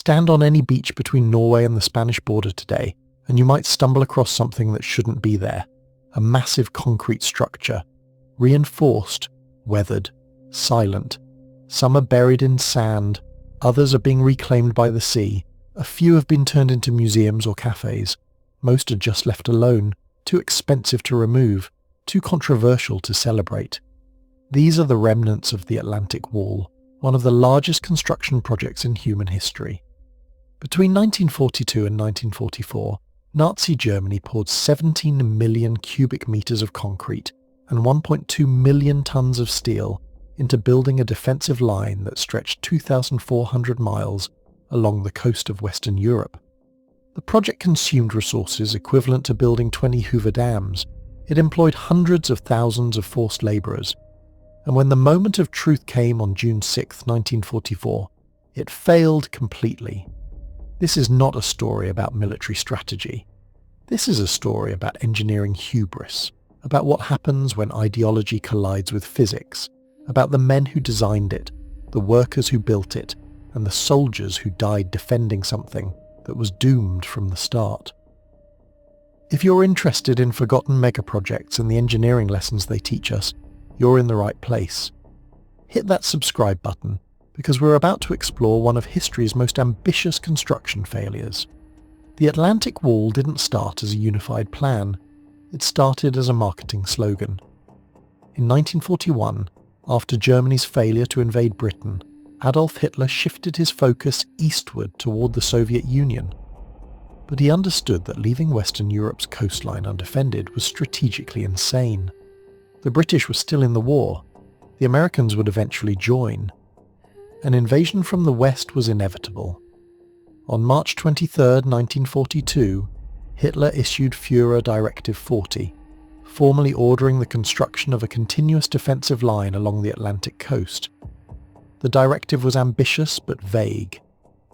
Stand on any beach between Norway and the Spanish border today, and you might stumble across something that shouldn't be there. A massive concrete structure, reinforced, weathered, silent. Some are buried in sand, others are being reclaimed by the sea. A few have been turned into museums or cafes. Most are just left alone, too expensive to remove, too controversial to celebrate. These are the remnants of the Atlantic Wall, one of the largest construction projects in human history. Between 1942 and 1944, Nazi Germany poured 17 million cubic meters of concrete and 1.2 million tons of steel into building a defensive line that stretched 2,400 miles along the coast of Western Europe. The project consumed resources equivalent to building 20 Hoover dams. It employed hundreds of thousands of forced labourers. And when the moment of truth came on June 6, 1944, it failed completely. This is not a story about military strategy. This is a story about engineering hubris, about what happens when ideology collides with physics, about the men who designed it, the workers who built it, and the soldiers who died defending something that was doomed from the start. If you're interested in forgotten megaprojects and the engineering lessons they teach us, you're in the right place. Hit that subscribe button, because we're about to explore one of history's most ambitious construction failures. The Atlantic Wall didn't start as a unified plan. It started as a marketing slogan. In 1941, after Germany's failure to invade Britain, Adolf Hitler shifted his focus eastward toward the Soviet Union. But he understood that leaving Western Europe's coastline undefended was strategically insane. The British were still in the war. The Americans would eventually join. An invasion from the west was inevitable. On March 23, 1942, Hitler issued Führer Directive 40, formally ordering the construction of a continuous defensive line along the Atlantic coast. The directive was ambitious but vague.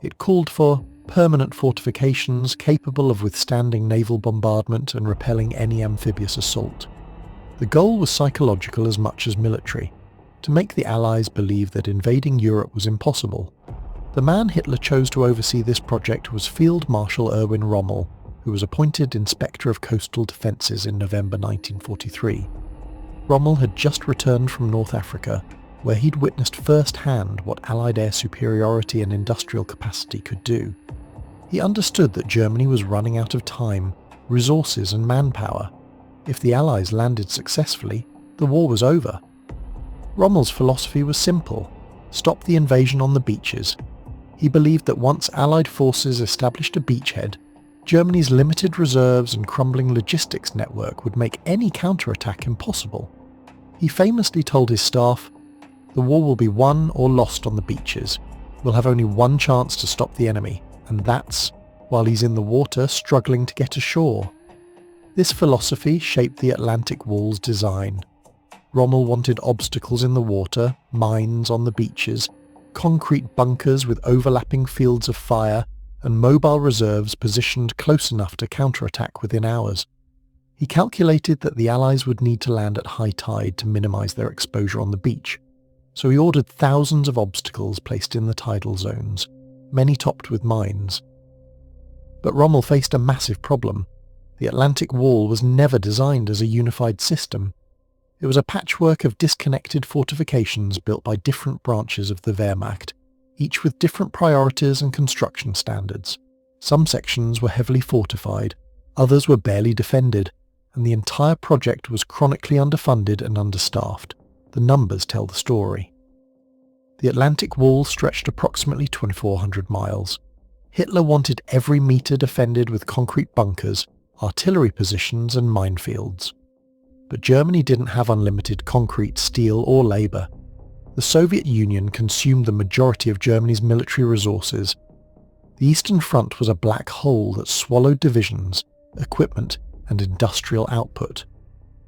It called for permanent fortifications capable of withstanding naval bombardment and repelling any amphibious assault. The goal was psychological as much as military, to make the Allies believe that invading Europe was impossible. The man Hitler chose to oversee this project was Field Marshal Erwin Rommel, who was appointed Inspector of Coastal Defences in November 1943. Rommel had just returned from North Africa, where he'd witnessed firsthand what Allied air superiority and industrial capacity could do. He understood that Germany was running out of time, resources and manpower. If the Allies landed successfully, the war was over. Rommel's philosophy was simple: stop the invasion on the beaches. He believed that once Allied forces established a beachhead, Germany's limited reserves and crumbling logistics network would make any counterattack impossible. He famously told his staff, "The war will be won or lost on the beaches. We'll have only one chance to stop the enemy, and that's while he's in the water struggling to get ashore." This philosophy shaped the Atlantic Wall's design. Rommel wanted obstacles in the water, mines on the beaches, concrete bunkers with overlapping fields of fire, and mobile reserves positioned close enough to counterattack within hours. He calculated that the Allies would need to land at high tide to minimise their exposure on the beach, so he ordered thousands of obstacles placed in the tidal zones, many topped with mines. But Rommel faced a massive problem. The Atlantic Wall was never designed as a unified system. It was a patchwork of disconnected fortifications built by different branches of the Wehrmacht, each with different priorities and construction standards. Some sections were heavily fortified, others were barely defended, and the entire project was chronically underfunded and understaffed. The numbers tell the story. The Atlantic Wall stretched approximately 2,400 miles. Hitler wanted every metre defended with concrete bunkers, artillery positions and minefields. But Germany didn't have unlimited concrete, steel or labour. The Soviet Union consumed the majority of Germany's military resources. The Eastern Front was a black hole that swallowed divisions, equipment and industrial output.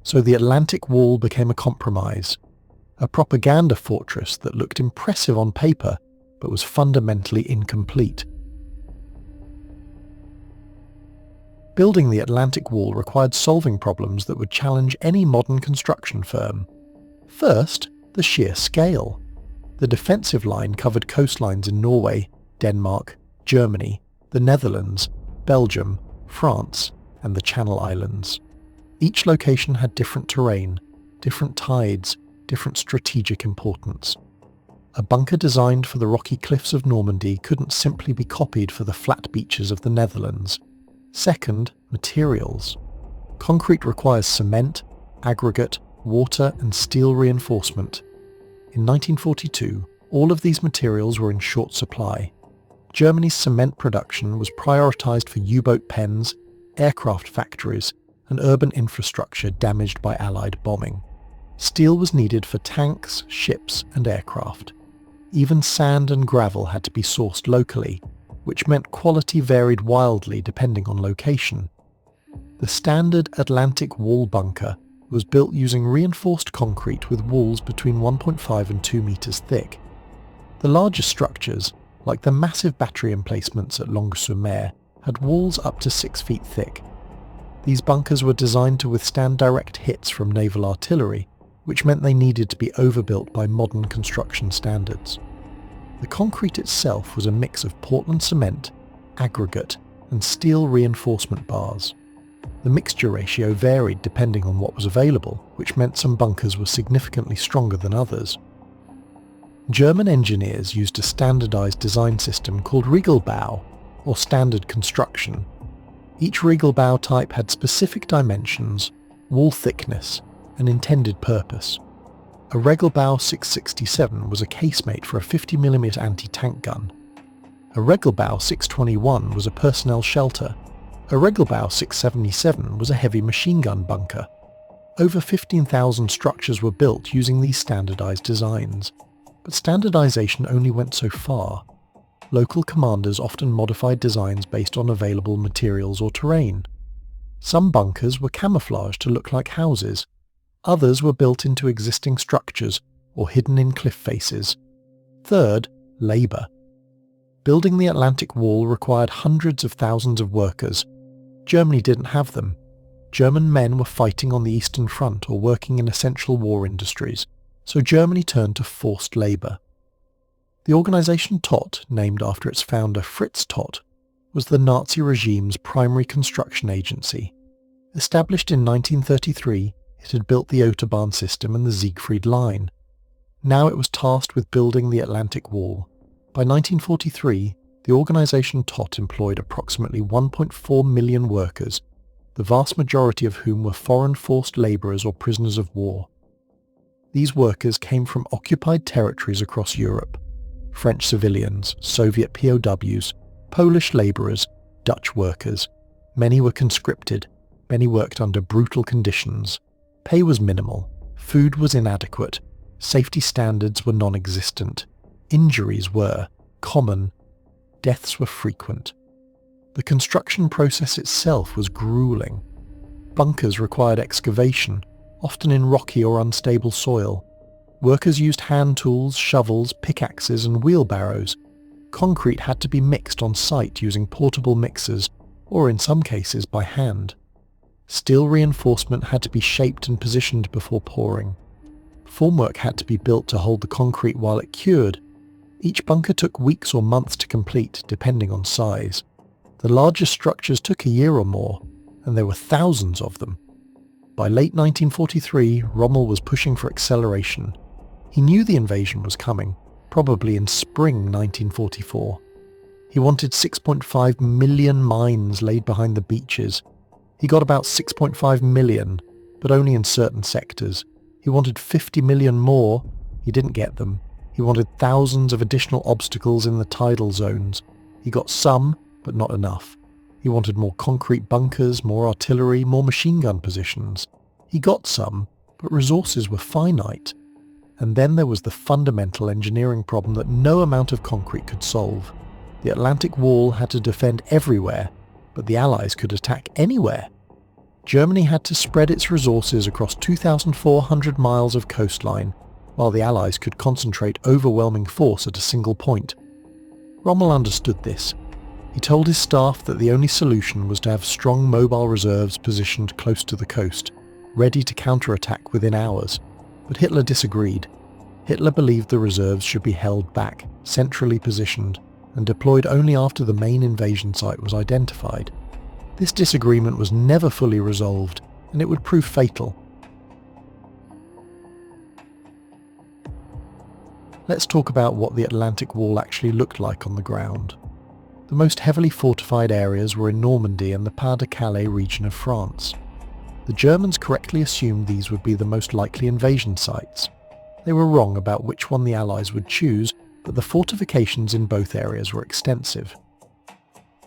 So the Atlantic Wall became a compromise, a propaganda fortress that looked impressive on paper but was fundamentally incomplete. Building the Atlantic Wall required solving problems that would challenge any modern construction firm. First, the sheer scale. The defensive line covered coastlines in Norway, Denmark, Germany, the Netherlands, Belgium, France, and the Channel Islands. Each location had different terrain, different tides, different strategic importance. A bunker designed for the rocky cliffs of Normandy couldn't simply be copied for the flat beaches of the Netherlands. Second, materials. Concrete requires cement, aggregate, water, and steel reinforcement. In 1942, all of these materials were in short supply. Germany's cement production was prioritised for U-boat pens, aircraft factories, and urban infrastructure damaged by Allied bombing. Steel was needed for tanks, ships, and aircraft. Even sand and gravel had to be sourced locally, which meant quality varied wildly depending on location. The standard Atlantic wall bunker was built using reinforced concrete with walls between 1.5 and 2 meters thick. The larger structures, like the massive battery emplacements at Longues-sur-Mer, had walls up to 6 feet thick. These bunkers were designed to withstand direct hits from naval artillery, which meant they needed to be overbuilt by modern construction standards. The concrete itself was a mix of Portland cement, aggregate, and steel reinforcement bars. The mixture ratio varied depending on what was available, which meant some bunkers were significantly stronger than others. German engineers used a standardized design system called Regelbau, or standard construction. Each Regelbau type had specific dimensions, wall thickness, and intended purpose. A Regelbau 667 was a casemate for a 50mm anti-tank gun. A Regelbau 621 was a personnel shelter. A Regelbau 677 was a heavy machine gun bunker. Over 15,000 structures were built using these standardized designs. But standardization only went so far. Local commanders often modified designs based on available materials or terrain. Some bunkers were camouflaged to look like houses. Others were built into existing structures or hidden in cliff faces. Third, labour. Building the Atlantic Wall required hundreds of thousands of workers. Germany didn't have them. German men were fighting on the Eastern Front or working in essential war industries, so Germany turned to forced labour. The organisation Todt, named after its founder Fritz Todt, was the Nazi regime's primary construction agency. Established in 1933, it had built the Autobahn system and the Siegfried Line. Now it was tasked with building the Atlantic Wall. By 1943, the organisation Todt employed approximately 1.4 million workers, the vast majority of whom were foreign forced labourers or prisoners of war. These workers came from occupied territories across Europe. French civilians, Soviet POWs, Polish labourers, Dutch workers. Many were conscripted, many worked under brutal conditions. Pay was minimal, food was inadequate, safety standards were non-existent, injuries were common, deaths were frequent. The construction process itself was grueling. Bunkers required excavation, often in rocky or unstable soil. Workers used hand tools, shovels, pickaxes and wheelbarrows. Concrete had to be mixed on site using portable mixers, or in some cases by hand. Steel reinforcement had to be shaped and positioned before pouring. Formwork had to be built to hold the concrete while it cured. Each bunker took weeks or months to complete, depending on size. The largest structures took a year or more, and there were thousands of them. By late 1943, Rommel was pushing for acceleration. He knew the invasion was coming, probably in spring 1944. He wanted 6.5 million mines laid behind the beaches. He got about 6.5 million, but only in certain sectors. He wanted 50 million more. He didn't get them. He wanted thousands of additional obstacles in the tidal zones. He got some, but not enough. He wanted more concrete bunkers, more artillery, more machine gun positions. He got some, but resources were finite. And then there was the fundamental engineering problem that no amount of concrete could solve. The Atlantic Wall had to defend everywhere, but the Allies could attack anywhere. Germany had to spread its resources across 2,400 miles of coastline, while the Allies could concentrate overwhelming force at a single point. Rommel understood this. He told his staff that the only solution was to have strong mobile reserves positioned close to the coast, ready to counterattack within hours. But Hitler disagreed. Hitler believed the reserves should be held back, centrally positioned, and deployed only after the main invasion site was identified. This disagreement was never fully resolved, and it would prove fatal. Let's talk about what the Atlantic Wall actually looked like on the ground. The most heavily fortified areas were in Normandy and the Pas-de-Calais region of France. The Germans correctly assumed these would be the most likely invasion sites. They were wrong about which one the Allies would choose, but the fortifications in both areas were extensive.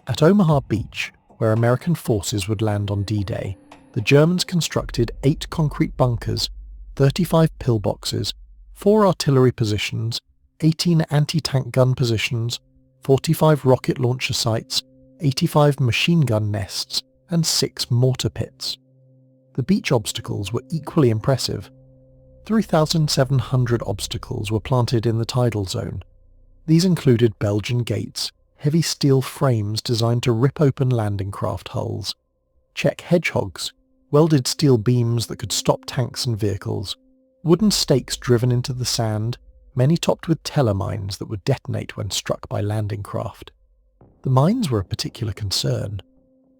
At Omaha Beach, where American forces would land on D-Day, the Germans constructed 8 concrete bunkers, 35 pillboxes, 4 artillery positions, 18 anti-tank gun positions, 45 rocket launcher sites, 85 machine gun nests, and 6 mortar pits. The beach obstacles were equally impressive. 3,700 obstacles were planted in the tidal zone. These included Belgian gates, heavy steel frames designed to rip open landing craft hulls, Czech hedgehogs, welded steel beams that could stop tanks and vehicles, wooden stakes driven into the sand, many topped with teller mines that would detonate when struck by landing craft. The mines were a particular concern.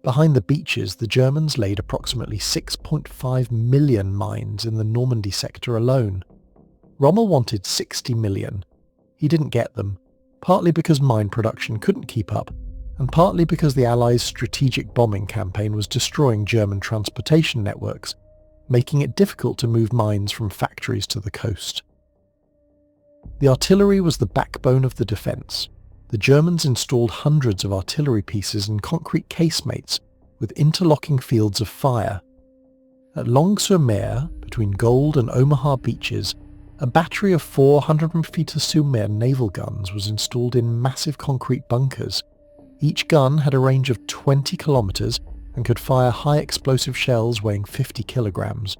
Behind the beaches, the Germans laid approximately 6.5 million mines in the Normandy sector alone. Rommel wanted 60 million. He didn't get them, partly because mine production couldn't keep up, and partly because the Allies' strategic bombing campaign was destroying German transportation networks, making it difficult to move mines from factories to the coast. The artillery was the backbone of the defence. The Germans installed hundreds of artillery pieces in concrete casemates with interlocking fields of fire. At Longues-sur-Mer, between Gold and Omaha beaches, a battery of 4 150-sur-Mer naval guns was installed in massive concrete bunkers. Each gun had a range of 20 kilometres and could fire high explosive shells weighing 50 kilograms.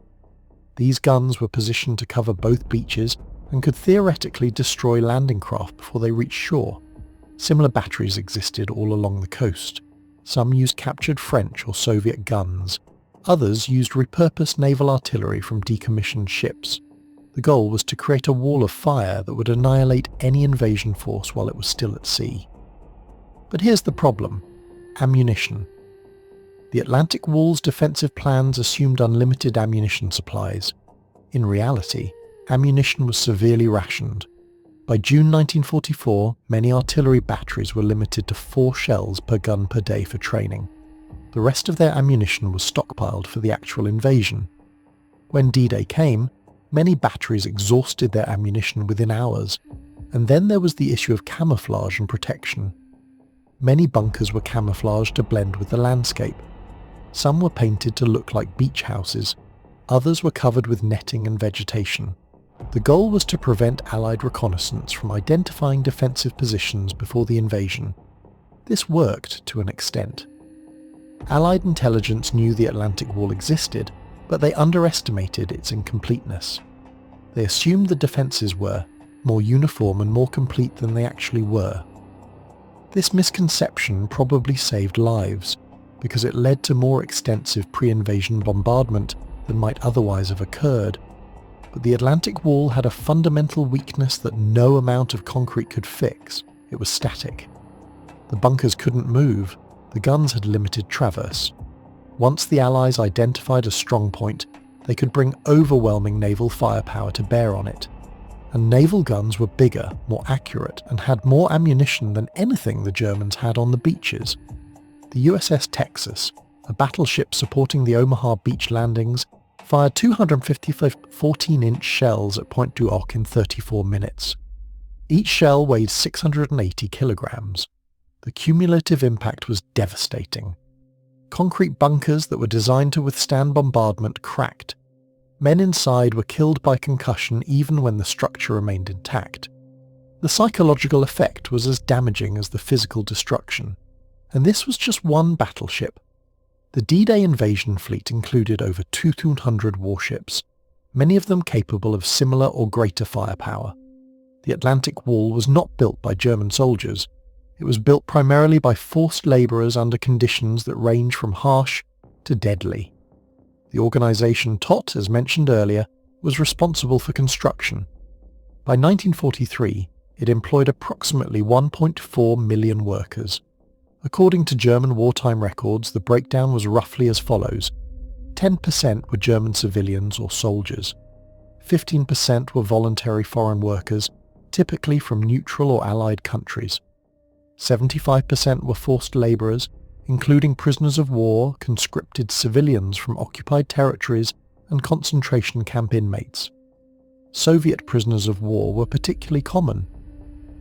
These guns were positioned to cover both beaches and could theoretically destroy landing craft before they reached shore. Similar batteries existed all along the coast. Some used captured French or Soviet guns. Others used repurposed naval artillery from decommissioned ships. The goal was to create a wall of fire that would annihilate any invasion force while it was still at sea. But here's the problem: ammunition. The Atlantic Wall's defensive plans assumed unlimited ammunition supplies. In reality, ammunition was severely rationed. By June 1944, many artillery batteries were limited to 4 shells per gun per day for training. The rest of their ammunition was stockpiled for the actual invasion. When D-Day came, many batteries exhausted their ammunition within hours, and then there was the issue of camouflage and protection. Many bunkers were camouflaged to blend with the landscape. Some were painted to look like beach houses, others were covered with netting and vegetation. The goal was to prevent Allied reconnaissance from identifying defensive positions before the invasion. This worked to an extent. Allied intelligence knew the Atlantic Wall existed, but they underestimated its incompleteness. They assumed the defences were more uniform and more complete than they actually were. This misconception probably saved lives, because it led to more extensive pre-invasion bombardment than might otherwise have occurred. But the Atlantic Wall had a fundamental weakness that no amount of concrete could fix. It was static. The bunkers couldn't move. The guns had limited traverse. Once the Allies identified a strong point, they could bring overwhelming naval firepower to bear on it. And naval guns were bigger, more accurate, and had more ammunition than anything the Germans had on the beaches. The USS Texas, a battleship supporting the Omaha beach landings, fired 255 14-inch shells at Point du Hoc in 34 minutes. Each shell weighed 680 kilograms. The cumulative impact was devastating. Concrete bunkers that were designed to withstand bombardment cracked. Men inside were killed by concussion even when the structure remained intact. The psychological effect was as damaging as the physical destruction. And this was just one battleship. The D-Day invasion fleet included over 200 warships, many of them capable of similar or greater firepower. The Atlantic Wall was not built by German soldiers. It was built primarily by forced labourers under conditions that range from harsh to deadly. The organisation TOT, as mentioned earlier, was responsible for construction. By 1943, It employed approximately 1.4 million workers. According to German wartime records, the breakdown was roughly as follows. 10% were German civilians or soldiers. 15% were voluntary foreign workers, typically from neutral or allied countries. 75% were forced labourers, including prisoners of war, conscripted civilians from occupied territories, and concentration camp inmates. Soviet prisoners of war were particularly common.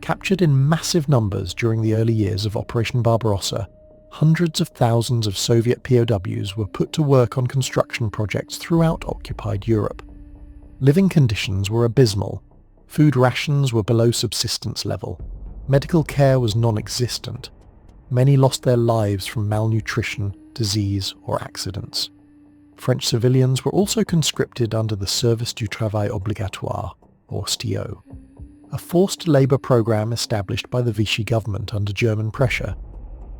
Captured in massive numbers during the early years of Operation Barbarossa, hundreds of thousands of Soviet POWs were put to work on construction projects throughout occupied Europe. Living conditions were abysmal. Food rations were below subsistence level. Medical care was non-existent. Many lost their lives from malnutrition, disease, or accidents. French civilians were also conscripted under the Service du Travail Obligatoire, or STO, a forced labour programme established by the Vichy government under German pressure.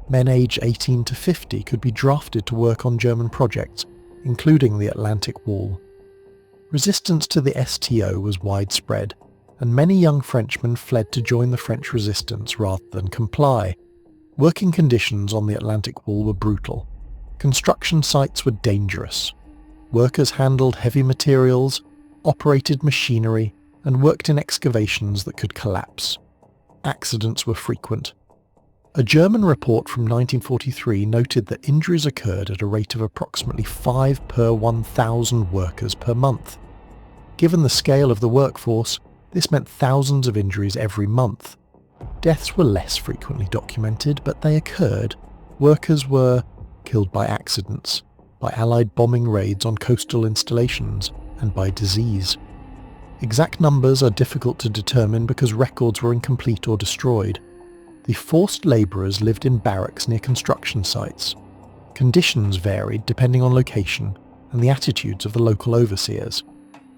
Men aged 18 to 50 could be drafted to work on German projects, including the Atlantic Wall. Resistance to the STO was widespread, and many young Frenchmen fled to join the French resistance rather than comply. Working conditions on the Atlantic Wall were brutal. Construction sites were dangerous. Workers handled heavy materials, operated machinery, and worked in excavations that could collapse. Accidents were frequent. A German report from 1943 noted that injuries occurred at a rate of approximately 5 per 1,000 workers per month. Given the scale of the workforce, this meant thousands of injuries every month. Deaths were less frequently documented, but they occurred. Workers were killed by accidents, by Allied bombing raids on coastal installations, and by disease. Exact numbers are difficult to determine because records were incomplete or destroyed. The forced labourers lived in barracks near construction sites. Conditions varied depending on location and the attitudes of the local overseers.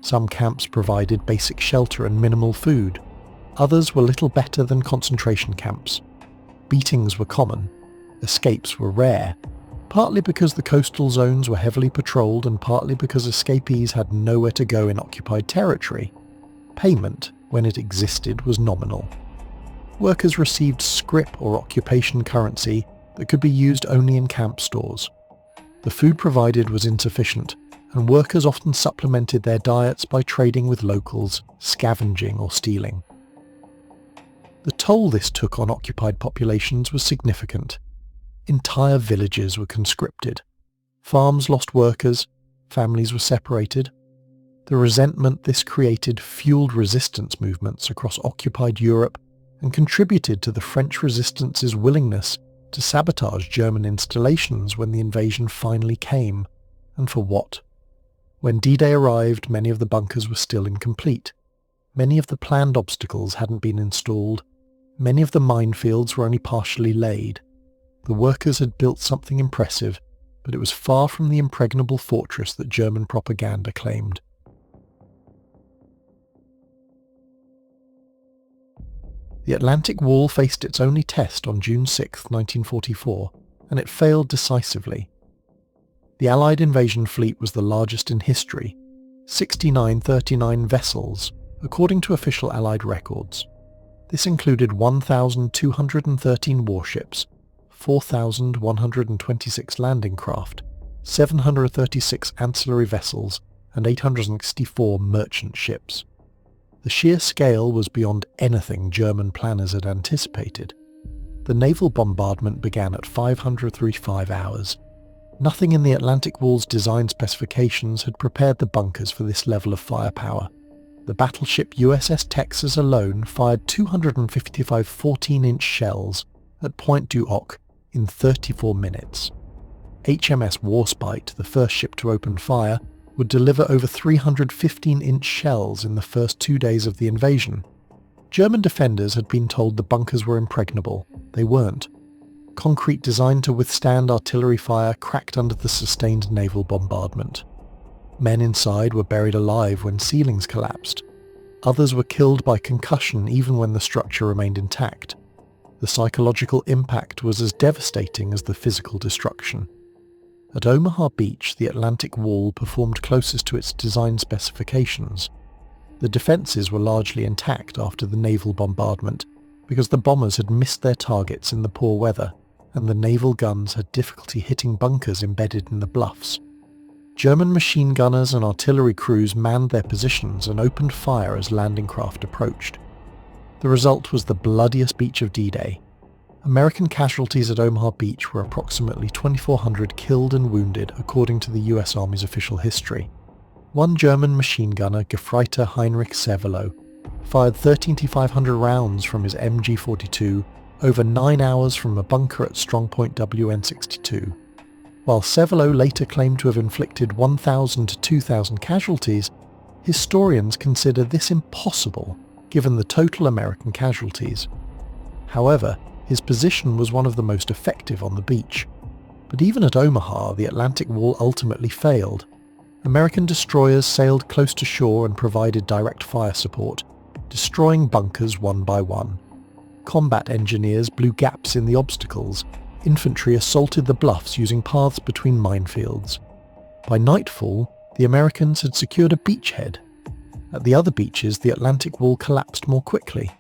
Some camps provided basic shelter and minimal food. Others were little better than concentration camps. Beatings were common. Escapes were rare, partly because the coastal zones were heavily patrolled and partly because escapees had nowhere to go in occupied territory. Payment, when it existed, was nominal. Workers received scrip or occupation currency that could be used only in camp stores. The food provided was insufficient, and workers often supplemented their diets by trading with locals, scavenging or stealing. The toll this took on occupied populations was significant. Entire villages were conscripted. Farms lost workers, families were separated. The resentment this created fueled resistance movements across occupied Europe and contributed to the French resistance's willingness to sabotage German installations when the invasion finally came. And for what? When D-Day arrived, many of the bunkers were still incomplete. Many of the planned obstacles hadn't been installed. Many of the minefields were only partially laid. The workers had built something impressive, but it was far from the impregnable fortress that German propaganda claimed. The Atlantic Wall faced its only test on June 6, 1944, and it failed decisively. The Allied invasion fleet was the largest in history, 6939 vessels, according to official Allied records. This included 1,213 warships, 4,126 landing craft, 736 ancillary vessels, and 864 merchant ships. The sheer scale was beyond anything German planners had anticipated. The naval bombardment began at 535 hours. Nothing in the Atlantic Wall's design specifications had prepared the bunkers for this level of firepower. The battleship USS Texas alone fired 255 14-inch shells at Pointe du Hoc in 34 minutes. HMS Warspite, the first ship to open fire, would deliver over 300 15-inch shells in the first 2 days of the invasion. German defenders had been told the bunkers were impregnable. They weren't. Concrete designed to withstand artillery fire cracked under the sustained naval bombardment. Men inside were buried alive when ceilings collapsed. Others were killed by concussion even when the structure remained intact. The psychological impact was as devastating as the physical destruction. At Omaha Beach, the Atlantic Wall performed closest to its design specifications. The defences were largely intact after the naval bombardment because the bombers had missed their targets in the poor weather, and the naval guns had difficulty hitting bunkers embedded in the bluffs. German machine gunners and artillery crews manned their positions and opened fire as landing craft approached. The result was the bloodiest beach of D-Day. American casualties at Omaha Beach were approximately 2,400 killed and wounded according to the US Army's official history. One German machine gunner, Gefreiter Heinrich Sevelow, fired 13,500 rounds from his MG-42 over 9 hours from a bunker at Strongpoint WN-62. While Sevelow later claimed to have inflicted 1,000 to 2,000 casualties, historians consider this impossible given the total American casualties. However, his position was one of the most effective on the beach. But even at Omaha, the Atlantic Wall ultimately failed. American destroyers sailed close to shore and provided direct fire support, destroying bunkers one by one. Combat engineers blew gaps in the obstacles. Infantry assaulted the bluffs using paths between minefields. By nightfall, the Americans had secured a beachhead. At the other beaches, the Atlantic Wall collapsed more quickly.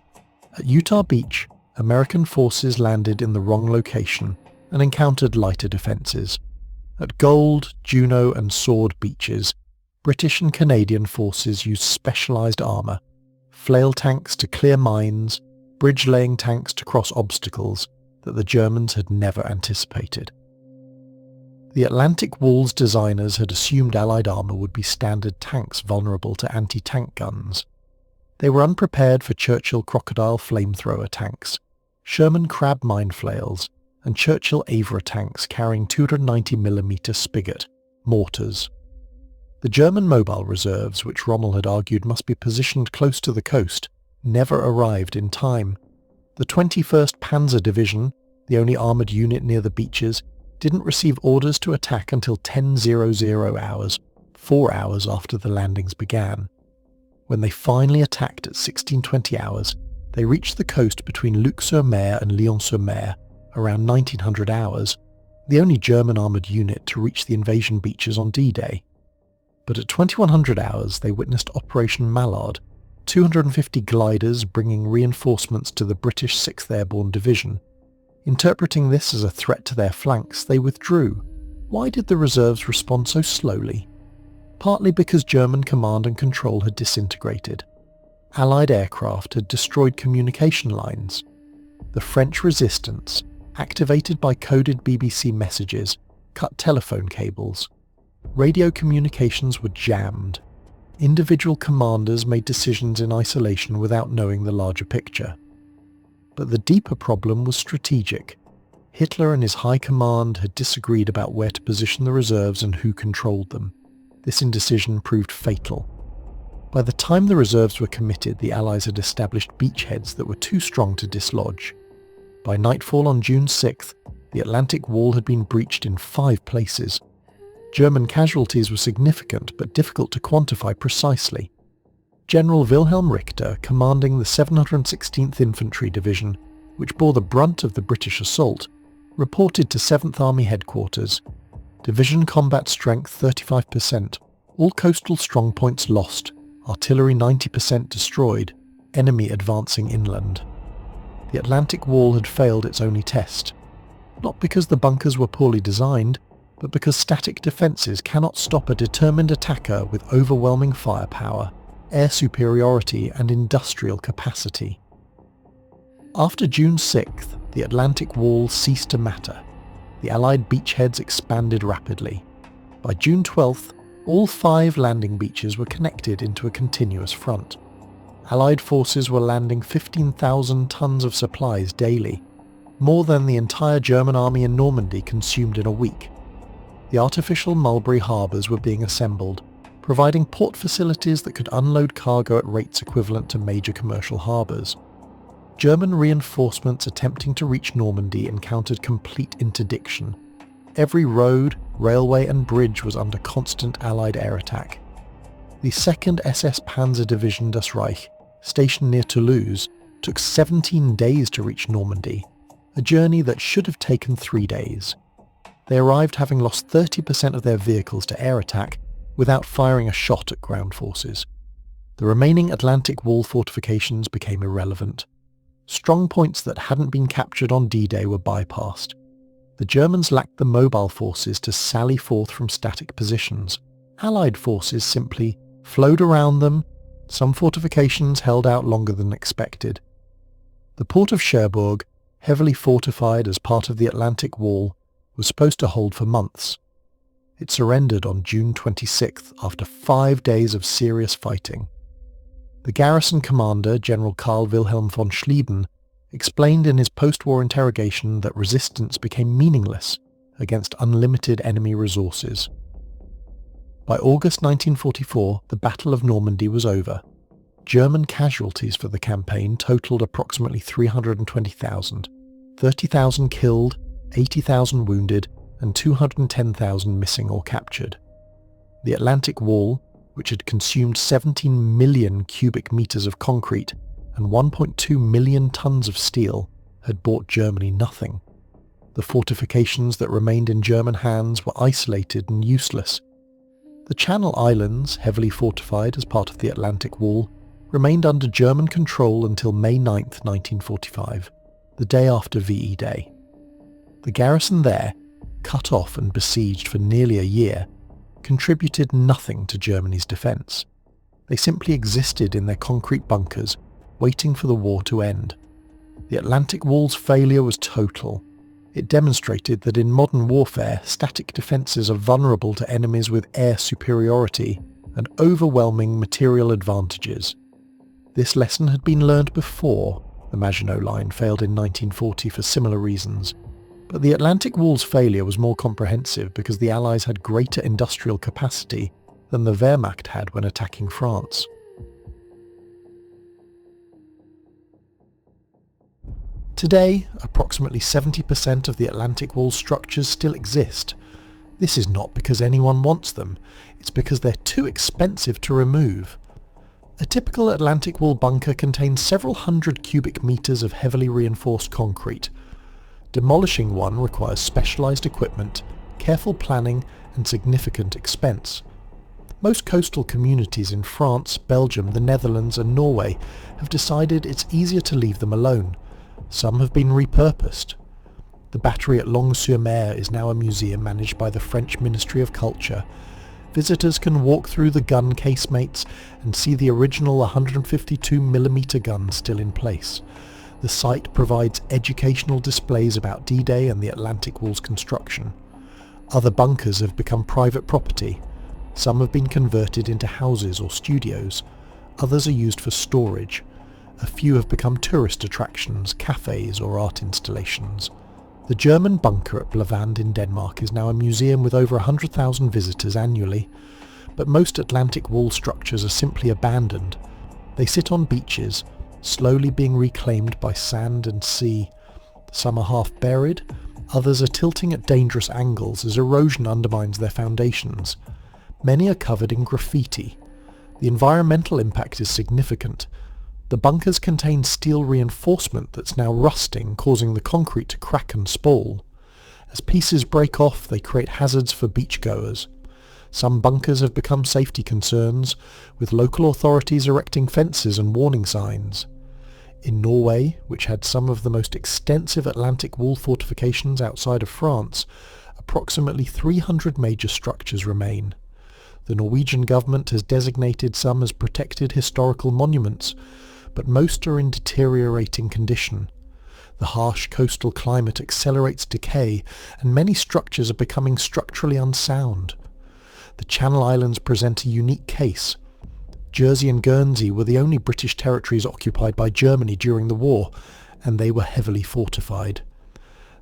At Utah Beach, American forces landed in the wrong location and encountered lighter defences. At Gold, Juno and Sword beaches, British and Canadian forces used specialised armour, flail tanks to clear mines, bridge-laying tanks to cross obstacles that the Germans had never anticipated. The Atlantic Wall's designers had assumed Allied armour would be standard tanks vulnerable to anti-tank guns. They were unprepared for Churchill Crocodile flamethrower tanks, Sherman Crab mine flails, and Churchill Avra tanks carrying 290mm Spigot mortars. The German mobile reserves, which Rommel had argued must be positioned close to the coast, never arrived in time. The 21st Panzer Division, the only armoured unit near the beaches, didn't receive orders to attack until 10:00 hours, 4 hours after the landings began. When they finally attacked at 16:20 hours, they reached the coast between Luc-sur-Mer and Lyon-sur-Mer around 1900 hours, the only German armoured unit to reach the invasion beaches on D-Day. But at 2100 hours they witnessed Operation Mallard, 250 gliders bringing reinforcements to the British 6th Airborne Division. Interpreting this as a threat to their flanks, they withdrew. Why did the reserves respond so slowly? Partly because German command and control had disintegrated. Allied aircraft had destroyed communication lines. The French resistance, activated by coded BBC messages, cut telephone cables. Radio communications were jammed. Individual commanders made decisions in isolation without knowing the larger picture. But the deeper problem was strategic. Hitler and his high command had disagreed about where to position the reserves and who controlled them. This indecision proved fatal. By the time the reserves were committed, the Allies had established beachheads that were too strong to dislodge. By nightfall on June 6th, the Atlantic Wall had been breached in 5 places. German casualties were significant but difficult to quantify precisely. General Wilhelm Richter, commanding the 716th Infantry Division, which bore the brunt of the British assault, reported to 7th Army Headquarters. Division combat strength 35%, all coastal strongpoints lost, artillery 90% destroyed, enemy advancing inland. The Atlantic Wall had failed its only test, not because the bunkers were poorly designed, but because static defences cannot stop a determined attacker with overwhelming firepower, air superiority and industrial capacity. After June 6th, the Atlantic Wall ceased to matter. The Allied beachheads expanded rapidly. By June 12th, all 5 landing beaches were connected into a continuous front. Allied forces were landing 15,000 tons of supplies daily, more than the entire German army in Normandy consumed in a week. The artificial Mulberry harbours were being assembled, providing port facilities that could unload cargo at rates equivalent to major commercial harbours. German reinforcements attempting to reach Normandy encountered complete interdiction. Every road, railway and bridge was under constant Allied air attack. The 2nd SS Panzer Division Das Reich, stationed near Toulouse, took 17 days to reach Normandy, a journey that should have taken 3 days. They arrived having lost 30% of their vehicles to air attack without firing a shot at ground forces. The remaining Atlantic Wall fortifications became irrelevant. Strong points that hadn't been captured on D-Day were bypassed. The Germans lacked the mobile forces to sally forth from static positions. Allied forces simply flowed around them. Some fortifications held out longer than expected. The port of Cherbourg, heavily fortified as part of the Atlantic Wall, was supposed to hold for months. It surrendered on June 26th after 5 days of serious fighting. The garrison commander, General Karl Wilhelm von Schlieben, explained in his post-war interrogation that resistance became meaningless against unlimited enemy resources. By August 1944, the Battle of Normandy was over. German casualties for the campaign totaled approximately 320,000, 30,000 killed, 80,000 wounded, and 210,000 missing or captured. The Atlantic Wall, which had consumed 17 million cubic meters of concrete and 1.2 million tons of steel, had bought Germany nothing. The fortifications that remained in German hands were isolated and useless. The Channel Islands, heavily fortified as part of the Atlantic Wall, remained under German control until May 9, 1945, the day after VE Day. The garrison there, cut off and besieged for nearly a year, contributed nothing to Germany's defence. They simply existed in their concrete bunkers, waiting for the war to end. The Atlantic Wall's failure was total. It demonstrated that in modern warfare, static defences are vulnerable to enemies with air superiority and overwhelming material advantages. This lesson had been learned before. The Maginot Line failed in 1940 for similar reasons. But the Atlantic Wall's failure was more comprehensive because the Allies had greater industrial capacity than the Wehrmacht had when attacking France. Today, approximately 70% of the Atlantic Wall structures still exist. This is not because anyone wants them, it's because they're too expensive to remove. A typical Atlantic Wall bunker contains several hundred cubic meters of heavily reinforced concrete. Demolishing one requires specialised equipment, careful planning, and significant expense. Most coastal communities in France, Belgium, the Netherlands and Norway have decided it's easier to leave them alone. Some have been repurposed. The battery at Longnes-sur-Mer is now a museum managed by the French Ministry of Culture. Visitors can walk through the gun casemates and see the original 152mm gun still in place. The site provides educational displays about D-Day and the Atlantic Wall's construction. Other bunkers have become private property. Some have been converted into houses or studios. Others are used for storage. A few have become tourist attractions, cafes or art installations. The German bunker at Blavand in Denmark is now a museum with over 100,000 visitors annually. But most Atlantic Wall structures are simply abandoned. They sit on beaches, slowly being reclaimed by sand and sea. Some are half buried, others are tilting at dangerous angles as erosion undermines their foundations. Many are covered in graffiti. The environmental impact is significant. The bunkers contain steel reinforcement that's now rusting, causing the concrete to crack and spoil. As pieces break off, they create hazards for beachgoers. Some bunkers have become safety concerns, with local authorities erecting fences and warning signs. In Norway, which had some of the most extensive Atlantic Wall fortifications outside of France, approximately 300 major structures remain. The Norwegian government has designated some as protected historical monuments, but most are in deteriorating condition. The harsh coastal climate accelerates decay, and many structures are becoming structurally unsound. The Channel Islands present a unique case. Jersey and Guernsey were the only British territories occupied by Germany during the war, and they were heavily fortified.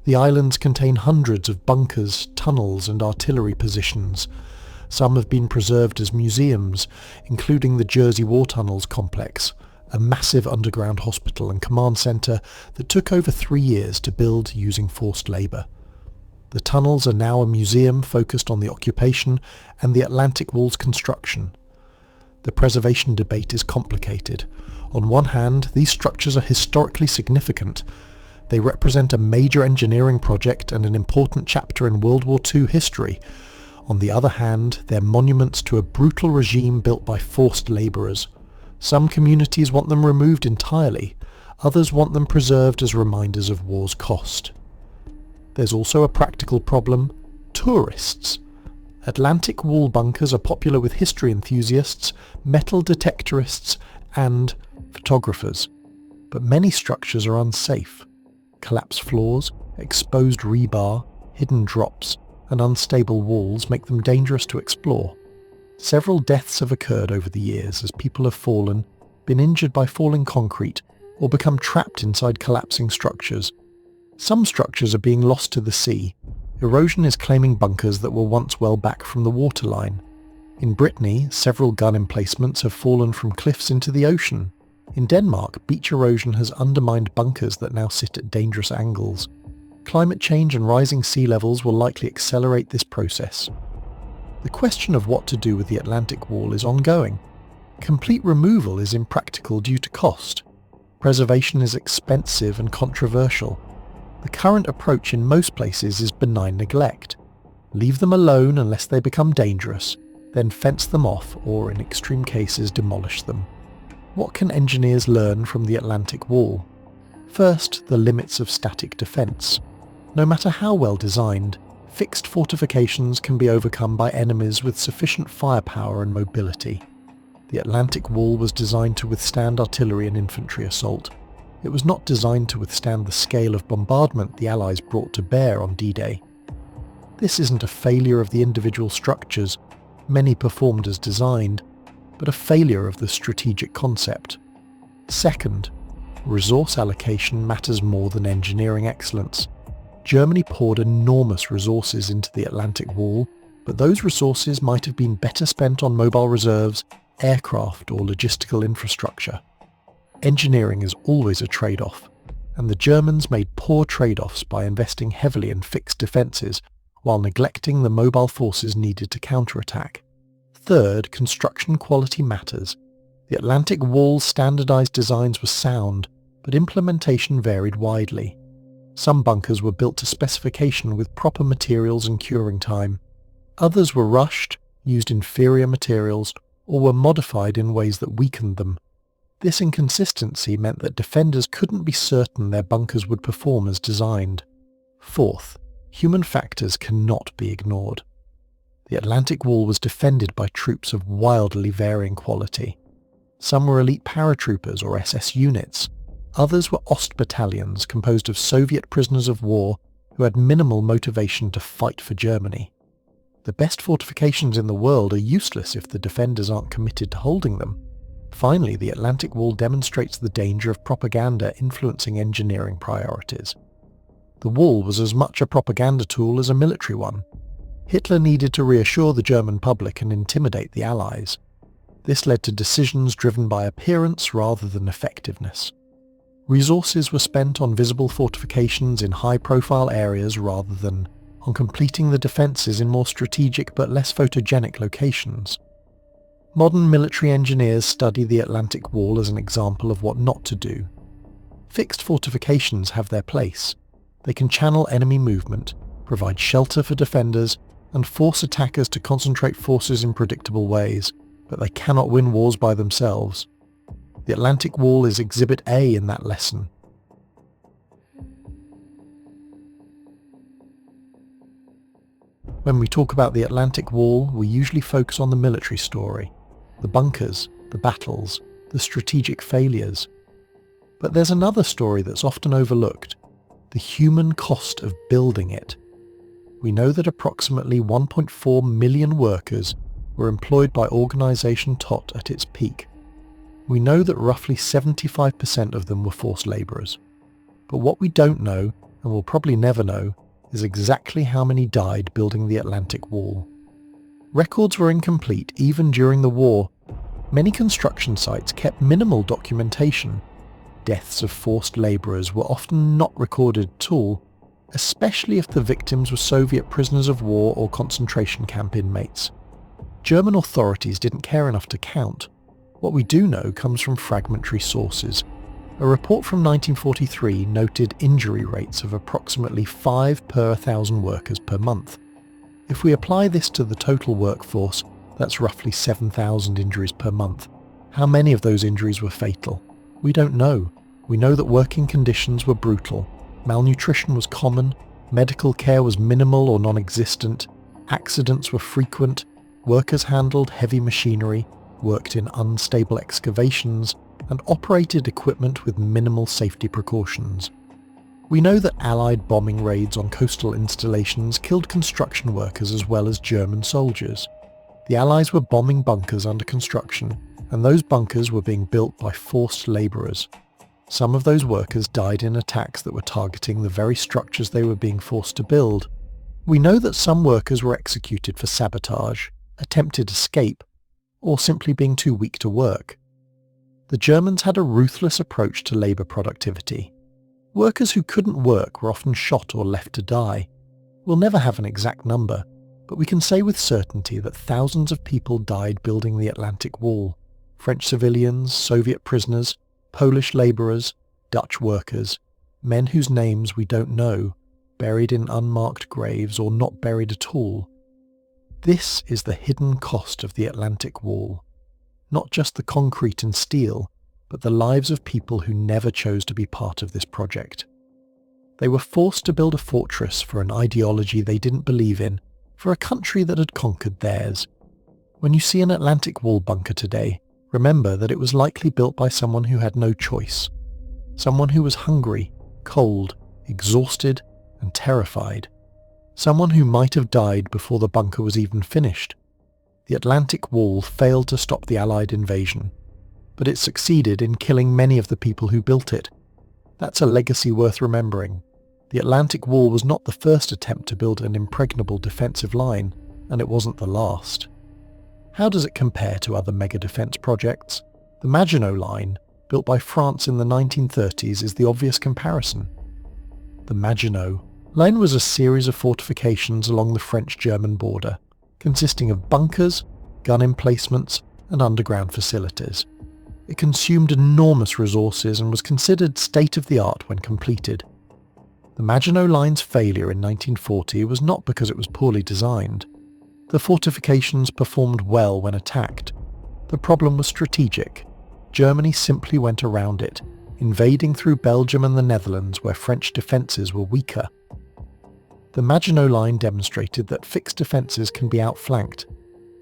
The islands contain hundreds of bunkers, tunnels and artillery positions. Some have been preserved as museums, including the Jersey War Tunnels complex, a massive underground hospital and command centre that took over 3 years to build using forced labour. The tunnels are now a museum focused on the occupation and the Atlantic Wall's construction. The preservation debate is complicated. On one hand, these structures are historically significant. They represent a major engineering project and an important chapter in World War II history. On the other hand, they're monuments to a brutal regime built by forced labourers. Some communities want them removed entirely, others want them preserved as reminders of war's cost. There's also a practical problem: tourists. Atlantic wall bunkers are popular with history enthusiasts, metal detectorists, and photographers. But many structures are unsafe. Collapsed floors, exposed rebar, hidden drops, and unstable walls make them dangerous to explore. Several deaths have occurred over the years as people have fallen, been injured by falling concrete, or become trapped inside collapsing structures. Some structures are being lost to the sea. Erosion is claiming bunkers that were once well back from the waterline. In Brittany, several gun emplacements have fallen from cliffs into the ocean. In Denmark, beach erosion has undermined bunkers that now sit at dangerous angles. Climate change and rising sea levels will likely accelerate this process. The question of what to do with the Atlantic Wall is ongoing. Complete removal is impractical due to cost. Preservation is expensive and controversial. The current approach in most places is benign neglect. Leave them alone unless they become dangerous, then fence them off or, in extreme cases, demolish them. What can engineers learn from the Atlantic Wall? First, the limits of static defence. No matter how well designed, fixed fortifications can be overcome by enemies with sufficient firepower and mobility. The Atlantic Wall was designed to withstand artillery and infantry assault. It was not designed to withstand the scale of bombardment the Allies brought to bear on D-Day. This isn't a failure of the individual structures, many performed as designed, but a failure of the strategic concept. Second, resource allocation matters more than engineering excellence. Germany poured enormous resources into the Atlantic Wall, but those resources might have been better spent on mobile reserves, aircraft, or logistical infrastructure. Engineering is always a trade-off, and the Germans made poor trade-offs by investing heavily in fixed defences while neglecting the mobile forces needed to counterattack. Third, construction quality matters. The Atlantic Wall's standardised designs were sound, but implementation varied widely. Some bunkers were built to specification with proper materials and curing time. Others were rushed, used inferior materials, or were modified in ways that weakened them. This inconsistency meant that defenders couldn't be certain their bunkers would perform as designed. Fourth, human factors cannot be ignored. The Atlantic Wall was defended by troops of wildly varying quality. Some were elite paratroopers or SS units. Others were Ost battalions composed of Soviet prisoners of war who had minimal motivation to fight for Germany. The best fortifications in the world are useless if the defenders aren't committed to holding them. Finally, the Atlantic Wall demonstrates the danger of propaganda influencing engineering priorities. The wall was as much a propaganda tool as a military one. Hitler needed to reassure the German public and intimidate the Allies. This led to decisions driven by appearance rather than effectiveness. Resources were spent on visible fortifications in high-profile areas rather than on completing the defences in more strategic but less photogenic locations. Modern military engineers study the Atlantic Wall as an example of what not to do. Fixed fortifications have their place. They can channel enemy movement, provide shelter for defenders, and force attackers to concentrate forces in predictable ways, but they cannot win wars by themselves. The Atlantic Wall is Exhibit A in that lesson. When we talk about the Atlantic Wall, we usually focus on the military story, the bunkers, the battles, the strategic failures. But there's another story that's often overlooked, the human cost of building it. We know that approximately 1.4 million workers were employed by Organisation Tot at its peak. We know that roughly 75% of them were forced labourers. But what we don't know, and will probably never know, is exactly how many died building the Atlantic Wall. Records were incomplete even during the war. Many construction sites kept minimal documentation. Deaths of forced labourers were often not recorded at all, especially if the victims were Soviet prisoners of war or concentration camp inmates. German authorities didn't care enough to count. What we do know comes from fragmentary sources. A report from 1943 noted injury rates of approximately 5 per 1,000 workers per month. If we apply this to the total workforce, that's roughly 7,000 injuries per month. How many of those injuries were fatal? We don't know. We know that working conditions were brutal. Malnutrition was common, medical care was minimal or non-existent, accidents were frequent, workers handled heavy machinery, worked in unstable excavations, and operated equipment with minimal safety precautions. We know that Allied bombing raids on coastal installations killed construction workers as well as German soldiers. The Allies were bombing bunkers under construction, and those bunkers were being built by forced labourers. Some of those workers died in attacks that were targeting the very structures they were being forced to build. We know that some workers were executed for sabotage, attempted escape, or simply being too weak to work. The Germans had a ruthless approach to labour productivity. Workers who couldn't work were often shot or left to die. We'll never have an exact number, but we can say with certainty that thousands of people died building the Atlantic Wall. French civilians, Soviet prisoners, Polish labourers, Dutch workers, men whose names we don't know, buried in unmarked graves or not buried at all. This is the hidden cost of the Atlantic Wall. Not just the concrete and steel, but the lives of people who never chose to be part of this project. They were forced to build a fortress for an ideology they didn't believe in, for a country that had conquered theirs. When you see an Atlantic Wall bunker today, remember that it was likely built by someone who had no choice. Someone who was hungry, cold, exhausted, and terrified. Someone who might have died before the bunker was even finished. The Atlantic Wall failed to stop the Allied invasion, but it succeeded in killing many of the people who built it. That's a legacy worth remembering. The Atlantic Wall was not the first attempt to build an impregnable defensive line, and it wasn't the last. How does it compare to other mega defense projects? The Maginot Line, built by France in the 1930s, is the obvious comparison. The Maginot Line was a series of fortifications along the French-German border, consisting of bunkers, gun emplacements, and underground facilities. It consumed enormous resources and was considered state-of-the-art when completed. The Maginot Line's failure in 1940 was not because it was poorly designed. The fortifications performed well when attacked. The problem was strategic. Germany simply went around it, invading through Belgium and the Netherlands where French defences were weaker. The Maginot Line demonstrated that fixed defences can be outflanked.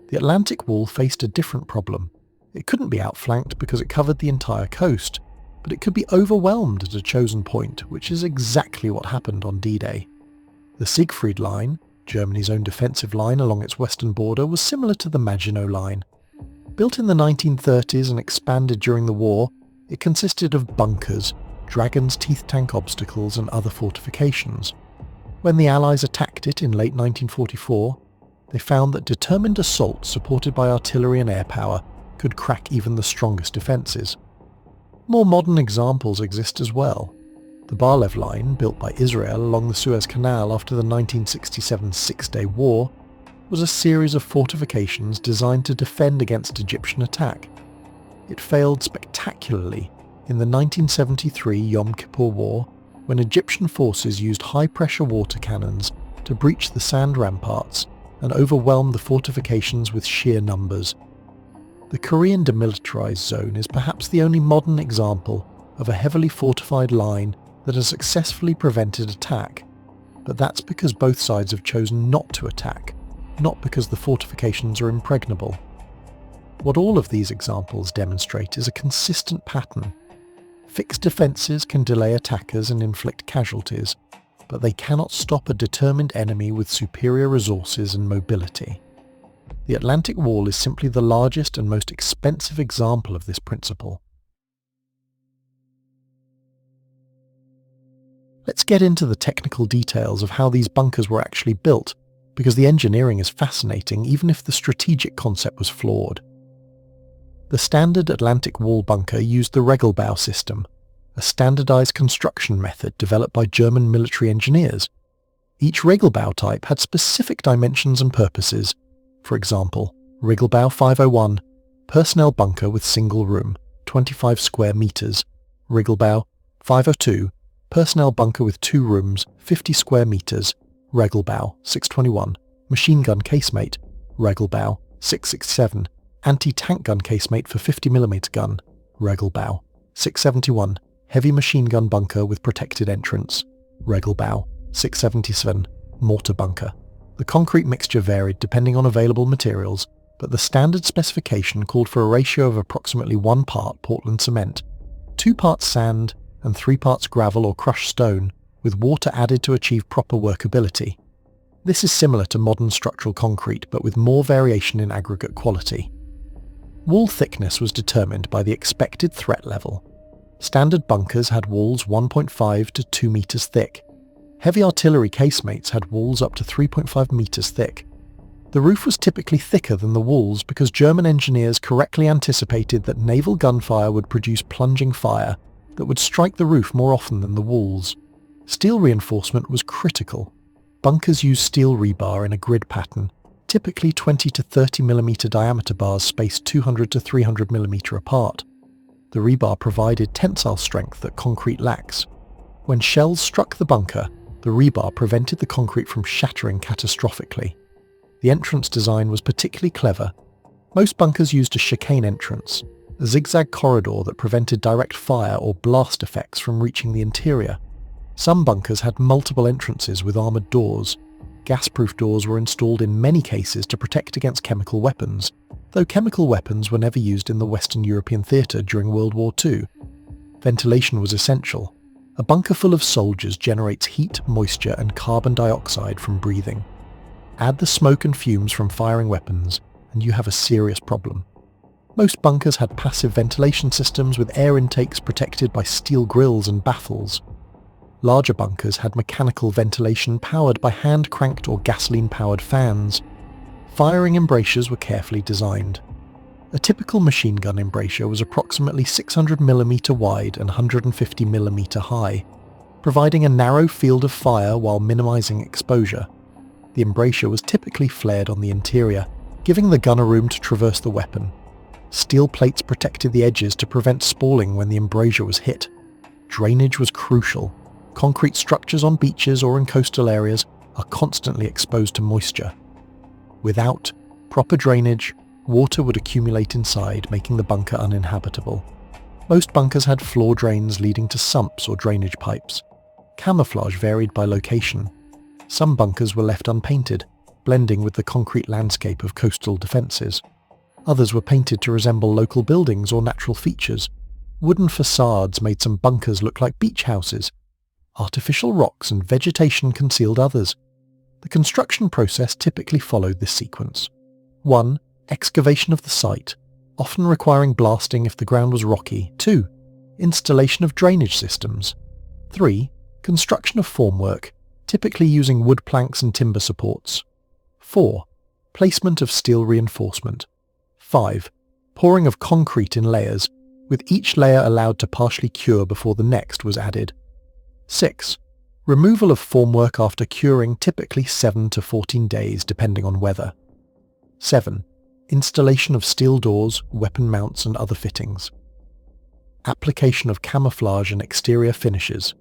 The Atlantic Wall faced a different problem. It couldn't be outflanked because it covered the entire coast, but it could be overwhelmed at a chosen point, which is exactly what happened on D-Day. The Siegfried Line, Germany's own defensive line along its western border, was similar to the Maginot Line. Built in the 1930s and expanded during the war, it consisted of bunkers, Dragon's Teeth tank obstacles and other fortifications. When the Allies attacked it in late 1944, they found that determined assault supported by artillery and air power could crack even the strongest defences. More modern examples exist as well. The Barlev Line, built by Israel along the Suez Canal after the 1967 Six-Day War, was a series of fortifications designed to defend against Egyptian attack. It failed spectacularly in the 1973 Yom Kippur War, when Egyptian forces used high-pressure water cannons to breach the sand ramparts and overwhelm the fortifications with sheer numbers. The Korean demilitarized zone is perhaps the only modern example of a heavily fortified line that has successfully prevented attack, but that's because both sides have chosen not to attack, not because the fortifications are impregnable. What all of these examples demonstrate is a consistent pattern. Fixed defences can delay attackers and inflict casualties, but they cannot stop a determined enemy with superior resources and mobility. The Atlantic Wall is simply the largest and most expensive example of this principle. Let's get into the technical details of how these bunkers were actually built, because the engineering is fascinating even if the strategic concept was flawed. The standard Atlantic Wall bunker used the Regelbau system, a standardized construction method developed by German military engineers. Each Regelbau type had specific dimensions and purposes. For example, Regelbau 501, personnel bunker with single room, 25 square meters. Regelbau 502, personnel bunker with 2 rooms, 50 square meters. Regelbau 621, machine gun casemate. Regelbau 667, Anti-tank gun casemate for 50mm gun, Regelbau. 671. Heavy machine gun bunker with protected entrance, Regelbau. 677. Mortar bunker. The concrete mixture varied depending on available materials, but the standard specification called for a ratio of approximately 1 part Portland cement, 2 parts sand, and 3 parts gravel or crushed stone, with water added to achieve proper workability. This is similar to modern structural concrete, but with more variation in aggregate quality. Wall thickness was determined by the expected threat level. Standard bunkers had walls 1.5 to 2 meters thick. Heavy artillery casemates had walls up to 3.5 meters thick. The roof was typically thicker than the walls because German engineers correctly anticipated that naval gunfire would produce plunging fire that would strike the roof more often than the walls. Steel reinforcement was critical. Bunkers used steel rebar in a grid pattern, typically 20 to 30 mm diameter bars spaced 200 to 300 mm apart. The rebar provided tensile strength that concrete lacks. When shells struck the bunker, the rebar prevented the concrete from shattering catastrophically. The entrance design was particularly clever. Most bunkers used a chicane entrance, a zigzag corridor that prevented direct fire or blast effects from reaching the interior. Some bunkers had multiple entrances with armoured doors. Gas-proof doors were installed in many cases to protect against chemical weapons, though chemical weapons were never used in the Western European theatre during World War II. Ventilation was essential. A bunker full of soldiers generates heat, moisture, and carbon dioxide from breathing. Add the smoke and fumes from firing weapons, and you have a serious problem. Most bunkers had passive ventilation systems with air intakes protected by steel grills and baffles. Larger bunkers had mechanical ventilation powered by hand-cranked or gasoline-powered fans. Firing embrasures were carefully designed. A typical machine gun embrasure was approximately 600mm wide and 150mm high, providing a narrow field of fire while minimizing exposure. The embrasure was typically flared on the interior, giving the gunner room to traverse the weapon. Steel plates protected the edges to prevent spalling when the embrasure was hit. Drainage was crucial. Concrete structures on beaches or in coastal areas are constantly exposed to moisture. Without proper drainage, water would accumulate inside, making the bunker uninhabitable. Most bunkers had floor drains leading to sumps or drainage pipes. Camouflage varied by location. Some bunkers were left unpainted, blending with the concrete landscape of coastal defences. Others were painted to resemble local buildings or natural features. Wooden facades made some bunkers look like beach houses. Artificial rocks and vegetation concealed others. The construction process typically followed this sequence. 1. Excavation of the site, often requiring blasting if the ground was rocky. 2. Installation of drainage systems. 3. Construction of formwork, typically using wood planks and timber supports. 4. Placement of steel reinforcement. 5. Pouring of concrete in layers, with each layer allowed to partially cure before the next was added. 6. Removal of formwork after curing, typically 7 to 14 days depending on weather. 7. Installation of steel doors, weapon mounts and other fittings. Application of camouflage and exterior finishes.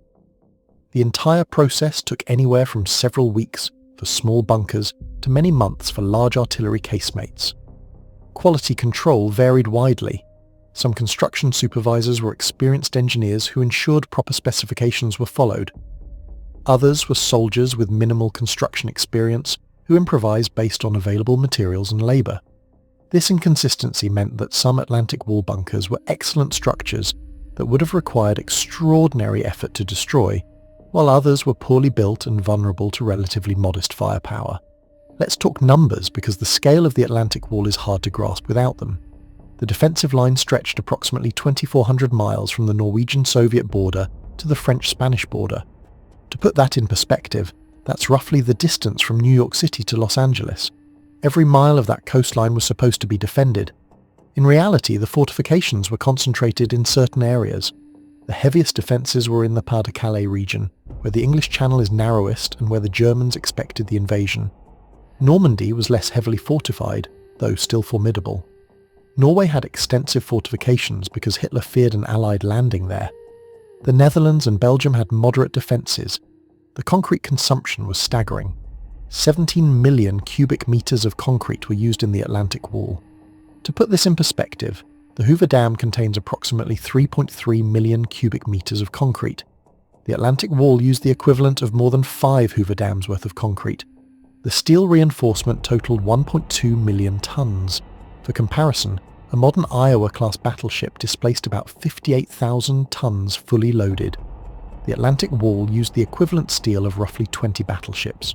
The entire process took anywhere from several weeks for small bunkers to many months for large artillery casemates. Quality control varied widely. Some construction supervisors were experienced engineers who ensured proper specifications were followed. Others were soldiers with minimal construction experience who improvised based on available materials and labour. This inconsistency meant that some Atlantic wall bunkers were excellent structures that would have required extraordinary effort to destroy, while others were poorly built and vulnerable to relatively modest firepower. Let's talk numbers because the scale of the Atlantic Wall is hard to grasp without them. The defensive line stretched approximately 2,400 miles from the Norwegian-Soviet border to the French-Spanish border. To put that in perspective, that's roughly the distance from New York City to Los Angeles. Every mile of that coastline was supposed to be defended. In reality, the fortifications were concentrated in certain areas. The heaviest defences were in the Pas-de-Calais region, where the English Channel is narrowest and where the Germans expected the invasion. Normandy was less heavily fortified, though still formidable. Norway had extensive fortifications because Hitler feared an Allied landing there. The Netherlands and Belgium had moderate defences. The concrete consumption was staggering. 17 million cubic metres of concrete were used in the Atlantic Wall. To put this in perspective, the Hoover Dam contains approximately 3.3 million cubic meters of concrete. The Atlantic Wall used the equivalent of more than 5 Hoover Dams worth of concrete. The steel reinforcement totaled 1.2 million tons. For comparison, a modern Iowa-class battleship displaced about 58,000 tons fully loaded. The Atlantic Wall used the equivalent steel of roughly 20 battleships.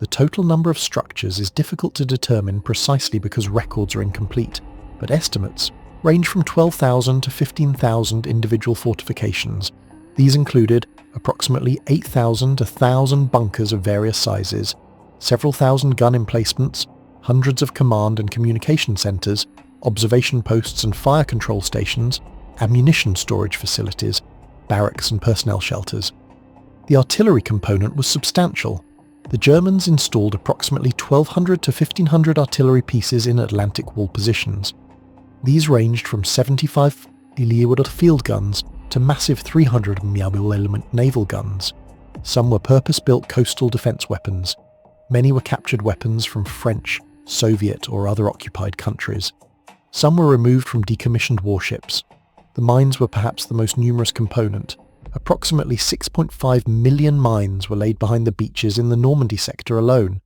The total number of structures is difficult to determine precisely because records are incomplete, but estimates range from 12,000 to 15,000 individual fortifications. These included approximately 8,000 to 1,000 bunkers of various sizes, several thousand gun emplacements, hundreds of command and communication centres, observation posts and fire control stations, ammunition storage facilities, barracks and personnel shelters. The artillery component was substantial. The Germans installed approximately 1,200 to 1,500 artillery pieces in Atlantic Wall positions. These ranged from 75 mm field guns to massive 300 mm naval guns. Some were purpose-built coastal defence weapons. Many were captured weapons from French, Soviet or other occupied countries. Some were removed from decommissioned warships. The mines were perhaps the most numerous component. Approximately 6.5 million mines were laid behind the beaches in the Normandy sector alone.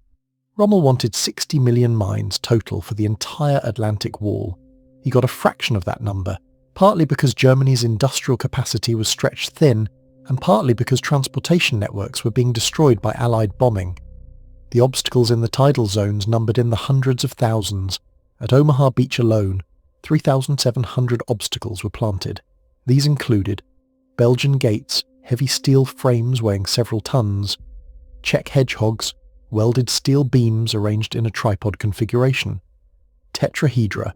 Rommel wanted 60 million mines total for the entire Atlantic Wall. He got a fraction of that number, partly because Germany's industrial capacity was stretched thin, and partly because transportation networks were being destroyed by Allied bombing. The obstacles in the tidal zones numbered in the hundreds of thousands. At Omaha Beach alone, 3,700 obstacles were planted. These included Belgian gates, heavy steel frames weighing several tons, Czech hedgehogs, welded steel beams arranged in a tripod configuration, tetrahedra,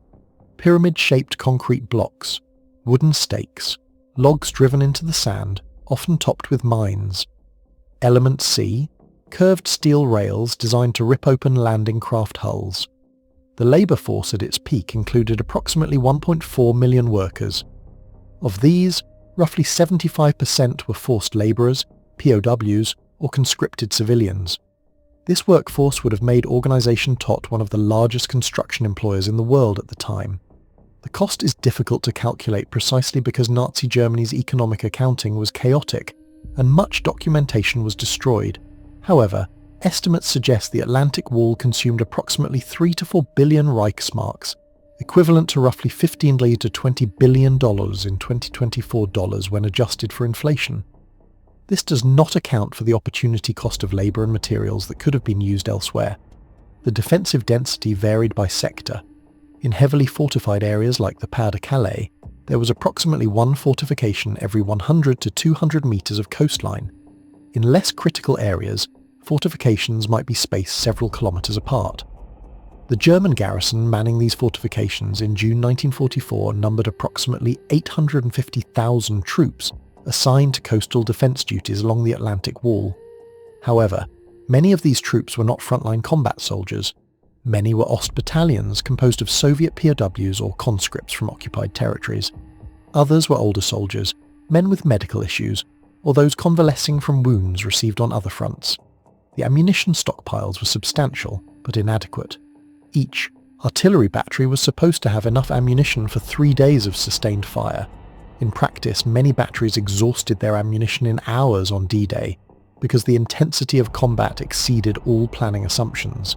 pyramid-shaped concrete blocks, wooden stakes, logs driven into the sand, often topped with mines. Element C, curved steel rails designed to rip open landing craft hulls. The labour force at its peak included approximately 1.4 million workers. Of these, roughly 75% were forced labourers, POWs, or conscripted civilians. This workforce would have made Organisation Todt one of the largest construction employers in the world at the time. The cost is difficult to calculate precisely because Nazi Germany's economic accounting was chaotic, and much documentation was destroyed. However, estimates suggest the Atlantic Wall consumed approximately 3 to 4 billion Reichsmarks, equivalent to roughly $15 to $20 billion in 2024 dollars when adjusted for inflation. This does not account for the opportunity cost of labour and materials that could have been used elsewhere. The defensive density varied by sector. In heavily fortified areas like the Pas de Calais, there was approximately one fortification every 100 to 200 metres of coastline. In less critical areas, fortifications might be spaced several kilometres apart. The German garrison manning these fortifications in June 1944 numbered approximately 850,000 troops assigned to coastal defence duties along the Atlantic Wall. However, many of these troops were not frontline combat soldiers. Many were Ost battalions composed of Soviet POWs or conscripts from occupied territories. Others were older soldiers, men with medical issues, or those convalescing from wounds received on other fronts. The ammunition stockpiles were substantial, but inadequate. Each artillery battery was supposed to have enough ammunition for 3 days of sustained fire. In practice, many batteries exhausted their ammunition in hours on D-Day, because the intensity of combat exceeded all planning assumptions.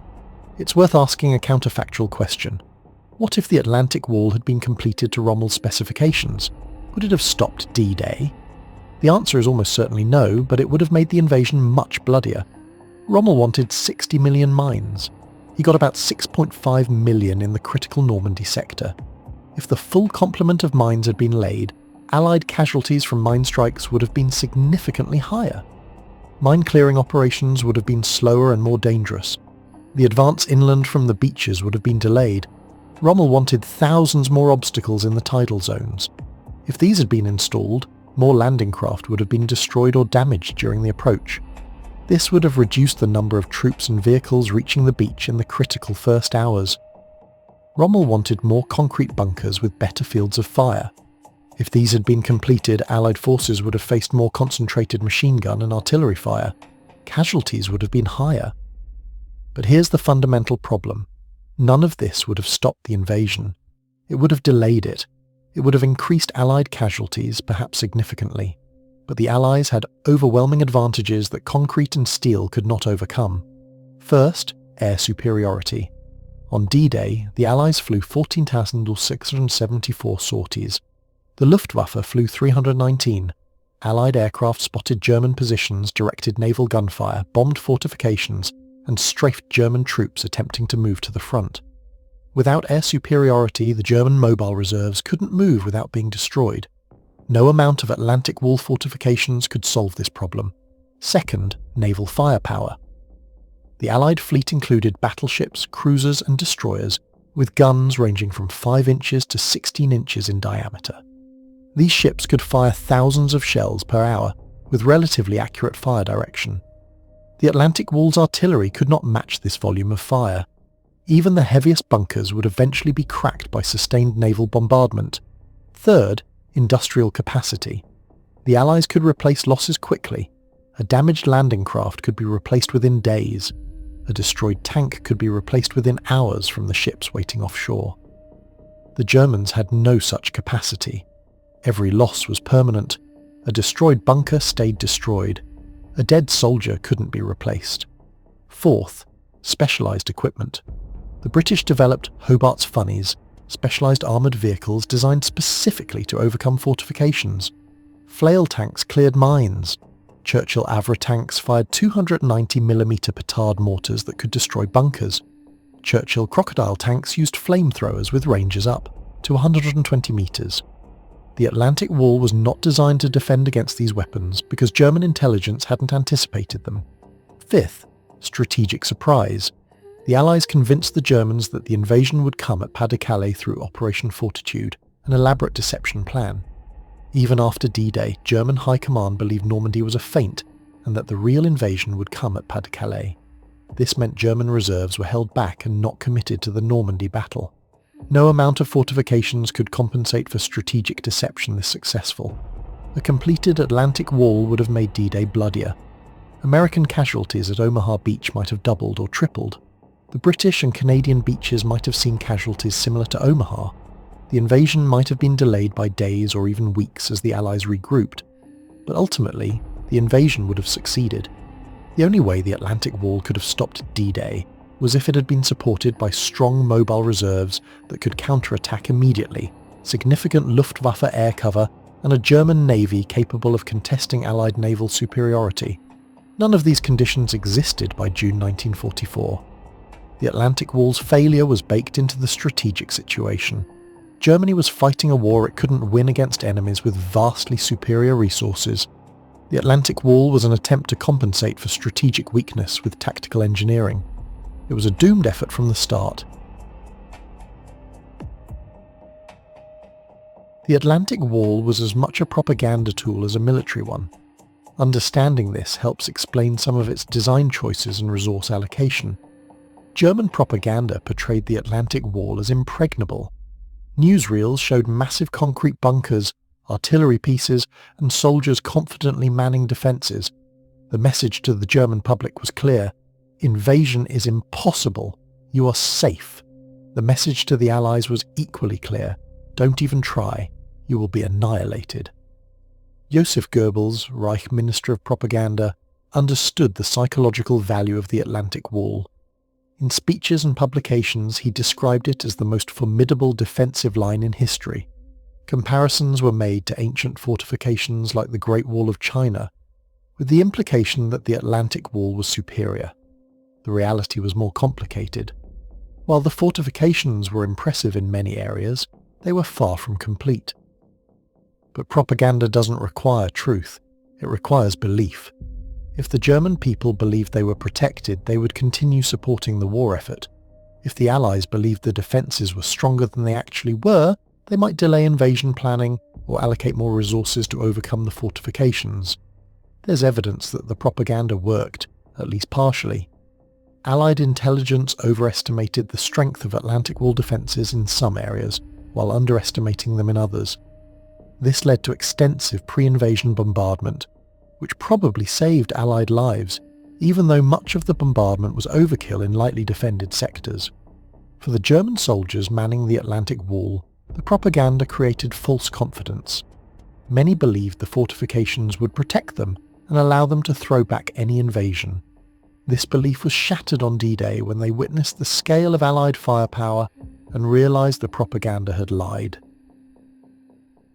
It's worth asking a counterfactual question. What if the Atlantic Wall had been completed to Rommel's specifications? Would it have stopped D-Day? The answer is almost certainly no, but it would have made the invasion much bloodier. Rommel wanted 60 million mines. He got about 6.5 million in the critical Normandy sector. If the full complement of mines had been laid, Allied casualties from mine strikes would have been significantly higher. Mine clearing operations would have been slower and more dangerous. The advance inland from the beaches would have been delayed. Rommel wanted thousands more obstacles in the tidal zones. If these had been installed, more landing craft would have been destroyed or damaged during the approach. This would have reduced the number of troops and vehicles reaching the beach in the critical first hours. Rommel wanted more concrete bunkers with better fields of fire. If these had been completed, Allied forces would have faced more concentrated machine gun and artillery fire. Casualties would have been higher. But here's the fundamental problem. None of this would have stopped the invasion. It would have delayed it. It would have increased Allied casualties, perhaps significantly. But the Allies had overwhelming advantages that concrete and steel could not overcome. First, air superiority. On D-Day, the Allies flew 14,674 sorties. The Luftwaffe flew 319. Allied aircraft spotted German positions, directed naval gunfire, bombed fortifications, and strafed German troops attempting to move to the front. Without air superiority, the German mobile reserves couldn't move without being destroyed. No amount of Atlantic Wall fortifications could solve this problem. Second, naval firepower. The Allied fleet included battleships, cruisers and destroyers, with guns ranging from 5 inches to 16 inches in diameter. These ships could fire thousands of shells per hour, with relatively accurate fire direction. The Atlantic Wall's artillery could not match this volume of fire. Even the heaviest bunkers would eventually be cracked by sustained naval bombardment. Third, industrial capacity. The Allies could replace losses quickly. A damaged landing craft could be replaced within days. A destroyed tank could be replaced within hours from the ships waiting offshore. The Germans had no such capacity. Every loss was permanent. A destroyed bunker stayed destroyed. A dead soldier couldn't be replaced. Fourth, specialised equipment. The British developed Hobart's Funnies, specialised armoured vehicles designed specifically to overcome fortifications. Flail tanks cleared mines. Churchill Avro tanks fired 290mm petard mortars that could destroy bunkers. Churchill Crocodile tanks used flamethrowers with ranges up to 120 metres. The Atlantic Wall was not designed to defend against these weapons because German intelligence hadn't anticipated them. Fifth, strategic surprise. The Allies convinced the Germans that the invasion would come at Pas-de-Calais through Operation Fortitude, an elaborate deception plan. Even after D-Day, German High Command believed Normandy was a feint and that the real invasion would come at Pas-de-Calais. This meant German reserves were held back and not committed to the Normandy battle. No amount of fortifications could compensate for strategic deception this successful. A completed Atlantic Wall would have made D-Day bloodier. American casualties at Omaha Beach might have doubled or tripled. The British and Canadian beaches might have seen casualties similar to Omaha. The invasion might have been delayed by days or even weeks as the Allies regrouped. But ultimately, the invasion would have succeeded. The only way the Atlantic Wall could have stopped D-Day was if it had been supported by strong mobile reserves that could counterattack immediately, significant Luftwaffe air cover, and a German navy capable of contesting Allied naval superiority. None of these conditions existed by June 1944. The Atlantic Wall's failure was baked into the strategic situation. Germany was fighting a war it couldn't win against enemies with vastly superior resources. The Atlantic Wall was an attempt to compensate for strategic weakness with tactical engineering. It was a doomed effort from the start. The Atlantic Wall was as much a propaganda tool as a military one. Understanding this helps explain some of its design choices and resource allocation. German propaganda portrayed the Atlantic Wall as impregnable. Newsreels showed massive concrete bunkers, artillery pieces, and soldiers confidently manning defences. The message to the German public was clear. Invasion is impossible. You are safe. The message to the Allies was equally clear. Don't even try. You will be annihilated. Joseph Goebbels, Reich Minister of Propaganda, understood the psychological value of the Atlantic Wall. In speeches and publications, he described it as the most formidable defensive line in history. Comparisons were made to ancient fortifications like the Great Wall of China, with the implication that the Atlantic Wall was superior. The reality was more complicated. While the fortifications were impressive in many areas, they were far from complete. But propaganda doesn't require truth, it requires belief. If the German people believed they were protected, they would continue supporting the war effort. If the Allies believed the defences were stronger than they actually were, they might delay invasion planning or allocate more resources to overcome the fortifications. There's evidence that the propaganda worked, at least partially. Allied intelligence overestimated the strength of Atlantic Wall defences in some areas, while underestimating them in others. This led to extensive pre-invasion bombardment, which probably saved Allied lives, even though much of the bombardment was overkill in lightly defended sectors. For the German soldiers manning the Atlantic Wall, The propaganda created false confidence. Many believed the fortifications would protect them and allow them to throw back any invasion. This belief was shattered on D-Day when they witnessed the scale of Allied firepower and realised the propaganda had lied.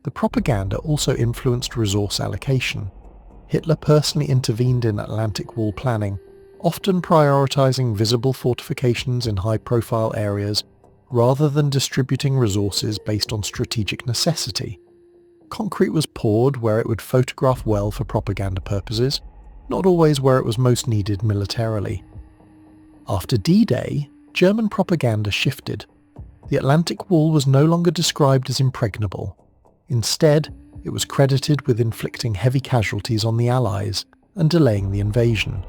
The propaganda also influenced resource allocation. Hitler personally intervened in Atlantic Wall planning, often prioritising visible fortifications in high-profile areas rather than distributing resources based on strategic necessity. Concrete was poured where it would photograph well for propaganda purposes, not always where it was most needed militarily. After D-Day, German propaganda shifted. The Atlantic Wall was no longer described as impregnable. Instead, it was credited with inflicting heavy casualties on the Allies and delaying the invasion.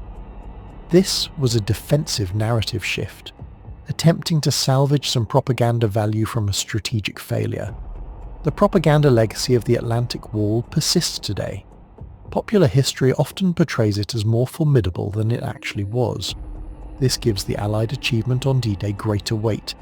This was a defensive narrative shift, attempting to salvage some propaganda value from a strategic failure. The propaganda legacy of the Atlantic Wall persists today. Popular history often portrays it as more formidable than it actually was. This gives the Allied achievement on D-Day greater weight.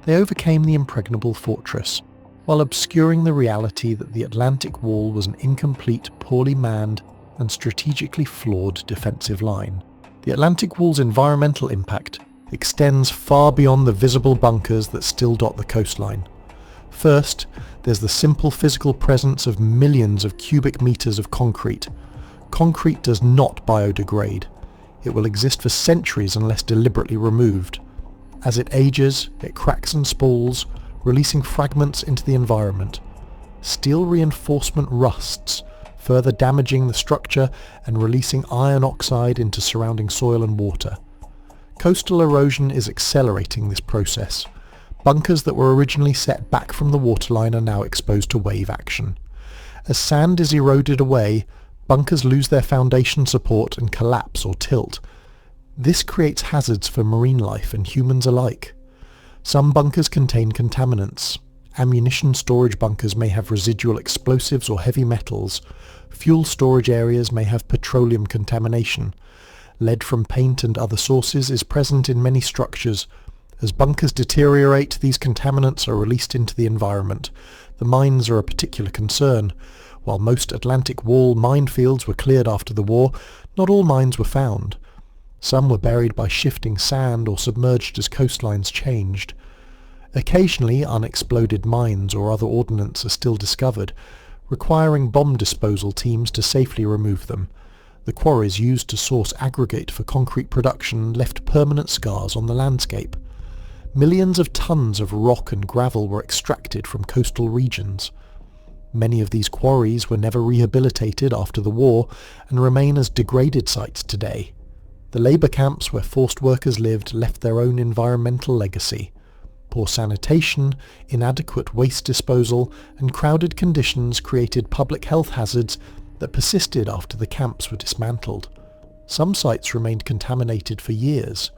They overcame the impregnable fortress, while obscuring the reality that the Atlantic Wall was an incomplete, poorly manned, and strategically flawed defensive line. The Atlantic Wall's environmental impact extends far beyond the visible bunkers that still dot the coastline. First, there's the simple physical presence of millions of cubic meters of concrete. Concrete does not biodegrade. It will exist for centuries unless deliberately removed. As it ages, it cracks and spalls, releasing fragments into the environment. Steel reinforcement rusts, further damaging the structure and releasing iron oxide into surrounding soil and water. Coastal erosion is accelerating this process. Bunkers that were originally set back from the waterline are now exposed to wave action. As sand is eroded away, bunkers lose their foundation support and collapse or tilt. This creates hazards for marine life and humans alike. Some bunkers contain contaminants. Ammunition storage bunkers may have residual explosives or heavy metals. Fuel storage areas may have petroleum contamination. Lead from paint and other sources is present in many structures. As bunkers deteriorate, these contaminants are released into the environment. The mines are a particular concern. While most Atlantic Wall minefields were cleared after the war, not all mines were found. Some were buried by shifting sand or submerged as coastlines changed. Occasionally, unexploded mines or other ordnance are still discovered, requiring bomb disposal teams to safely remove them. The quarries used to source aggregate for concrete production left permanent scars on the landscape. Millions of tons of rock and gravel were extracted from coastal regions. Many of these quarries were never rehabilitated after the war and remain as degraded sites today. The labour camps where forced workers lived left their own environmental legacy. Poor sanitation, inadequate waste disposal, and crowded conditions created public health hazards that persisted after the camps were dismantled. Some sites remained contaminated for years.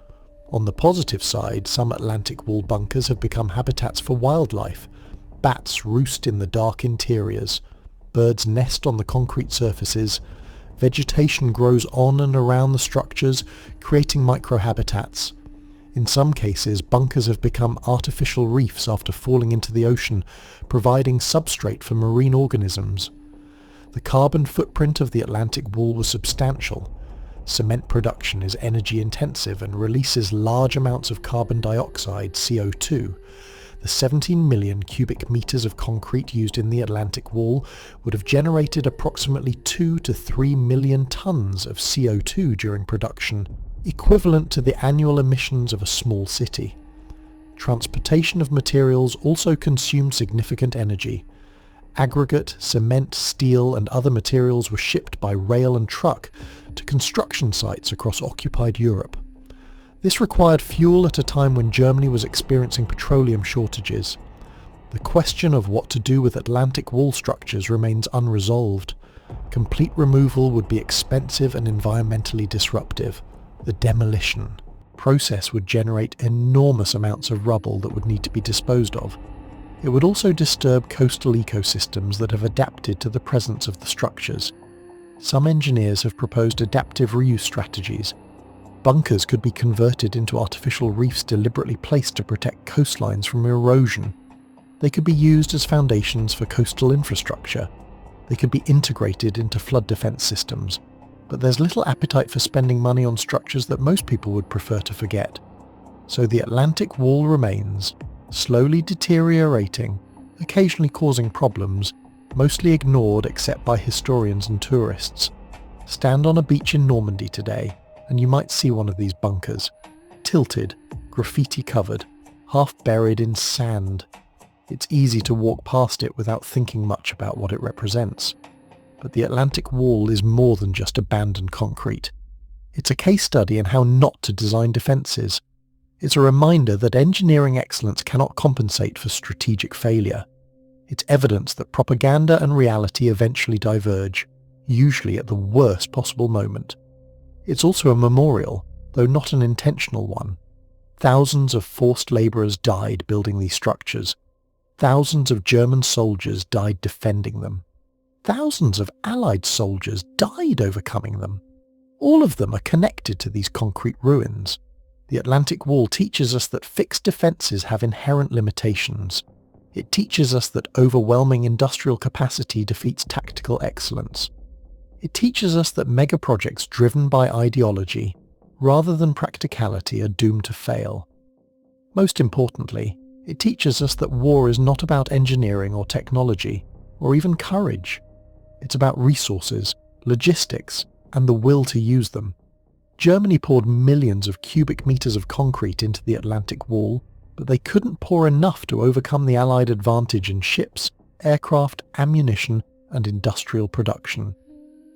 On the positive side, some Atlantic Wall bunkers have become habitats for wildlife. Bats roost in the dark interiors. Birds nest on the concrete surfaces. Vegetation grows on and around the structures, creating microhabitats. In some cases, bunkers have become artificial reefs after falling into the ocean, providing substrate for marine organisms. The carbon footprint of the Atlantic Wall was substantial. Cement production is energy intensive and releases large amounts of carbon dioxide, CO2. The 17 million cubic meters of concrete used in the Atlantic Wall would have generated approximately 2 to 3 million tons of CO2 during production, equivalent to the annual emissions of a small city. Transportation of materials also consumed significant energy. Aggregate, cement, steel and other materials were shipped by rail and truck to construction sites across occupied Europe. This required fuel at a time when Germany was experiencing petroleum shortages. The question of what to do with Atlantic Wall structures remains unresolved. Complete removal would be expensive and environmentally disruptive. The demolition process would generate enormous amounts of rubble that would need to be disposed of. It would also disturb coastal ecosystems that have adapted to the presence of the structures. Some engineers have proposed adaptive reuse strategies. Bunkers could be converted into artificial reefs deliberately placed to protect coastlines from erosion. They could be used as foundations for coastal infrastructure. They could be integrated into flood defence systems. But there's little appetite for spending money on structures that most people would prefer to forget. So the Atlantic Wall remains, slowly deteriorating, occasionally causing problems, mostly ignored except by historians and tourists. Stand on a beach in Normandy today, and you might see one of these bunkers, tilted, graffiti covered, half buried in sand. It's easy to walk past it without thinking much about what it represents. But the Atlantic Wall is more than just abandoned concrete. It's a case study in how not to design defences. It's a reminder that engineering excellence cannot compensate for strategic failure. It's evidence that propaganda and reality eventually diverge, usually at the worst possible moment. It's also a memorial, though not an intentional one. Thousands of forced labourers died building these structures. Thousands of German soldiers died defending them. Thousands of Allied soldiers died overcoming them. All of them are connected to these concrete ruins. The Atlantic Wall teaches us that fixed defences have inherent limitations. It teaches us that overwhelming industrial capacity defeats tactical excellence. It teaches us that mega-projects driven by ideology, rather than practicality, are doomed to fail. Most importantly, it teaches us that war is not about engineering or technology, or even courage. It's about resources, logistics, and the will to use them. Germany poured millions of cubic meters of concrete into the Atlantic Wall, but they couldn't pour enough to overcome the Allied advantage in ships, aircraft, ammunition, and industrial production.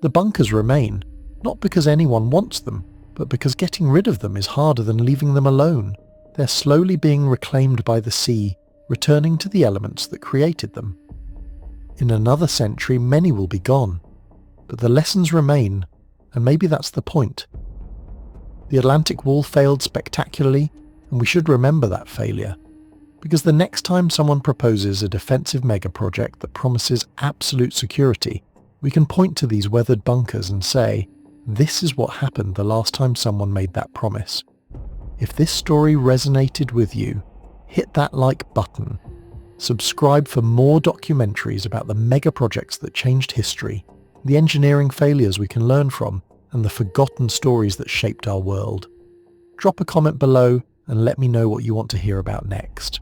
The bunkers remain, not because anyone wants them, but because getting rid of them is harder than leaving them alone. They're slowly being reclaimed by the sea, returning to the elements that created them. In another century, many will be gone, but the lessons remain, and maybe that's the point. The Atlantic Wall failed spectacularly, and we should remember that failure, because the next time someone proposes a defensive mega-project that promises absolute security, we can point to these weathered bunkers and say, this is what happened the last time someone made that promise. If this story resonated with you, hit that like button. Subscribe for more documentaries about the mega-projects that changed history, the engineering failures we can learn from, and the forgotten stories that shaped our world. Drop a comment below and let me know what you want to hear about next.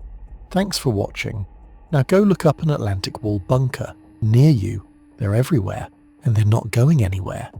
Thanks for watching. Now go look up an Atlantic Wall bunker near you. They're everywhere, and they're not going anywhere.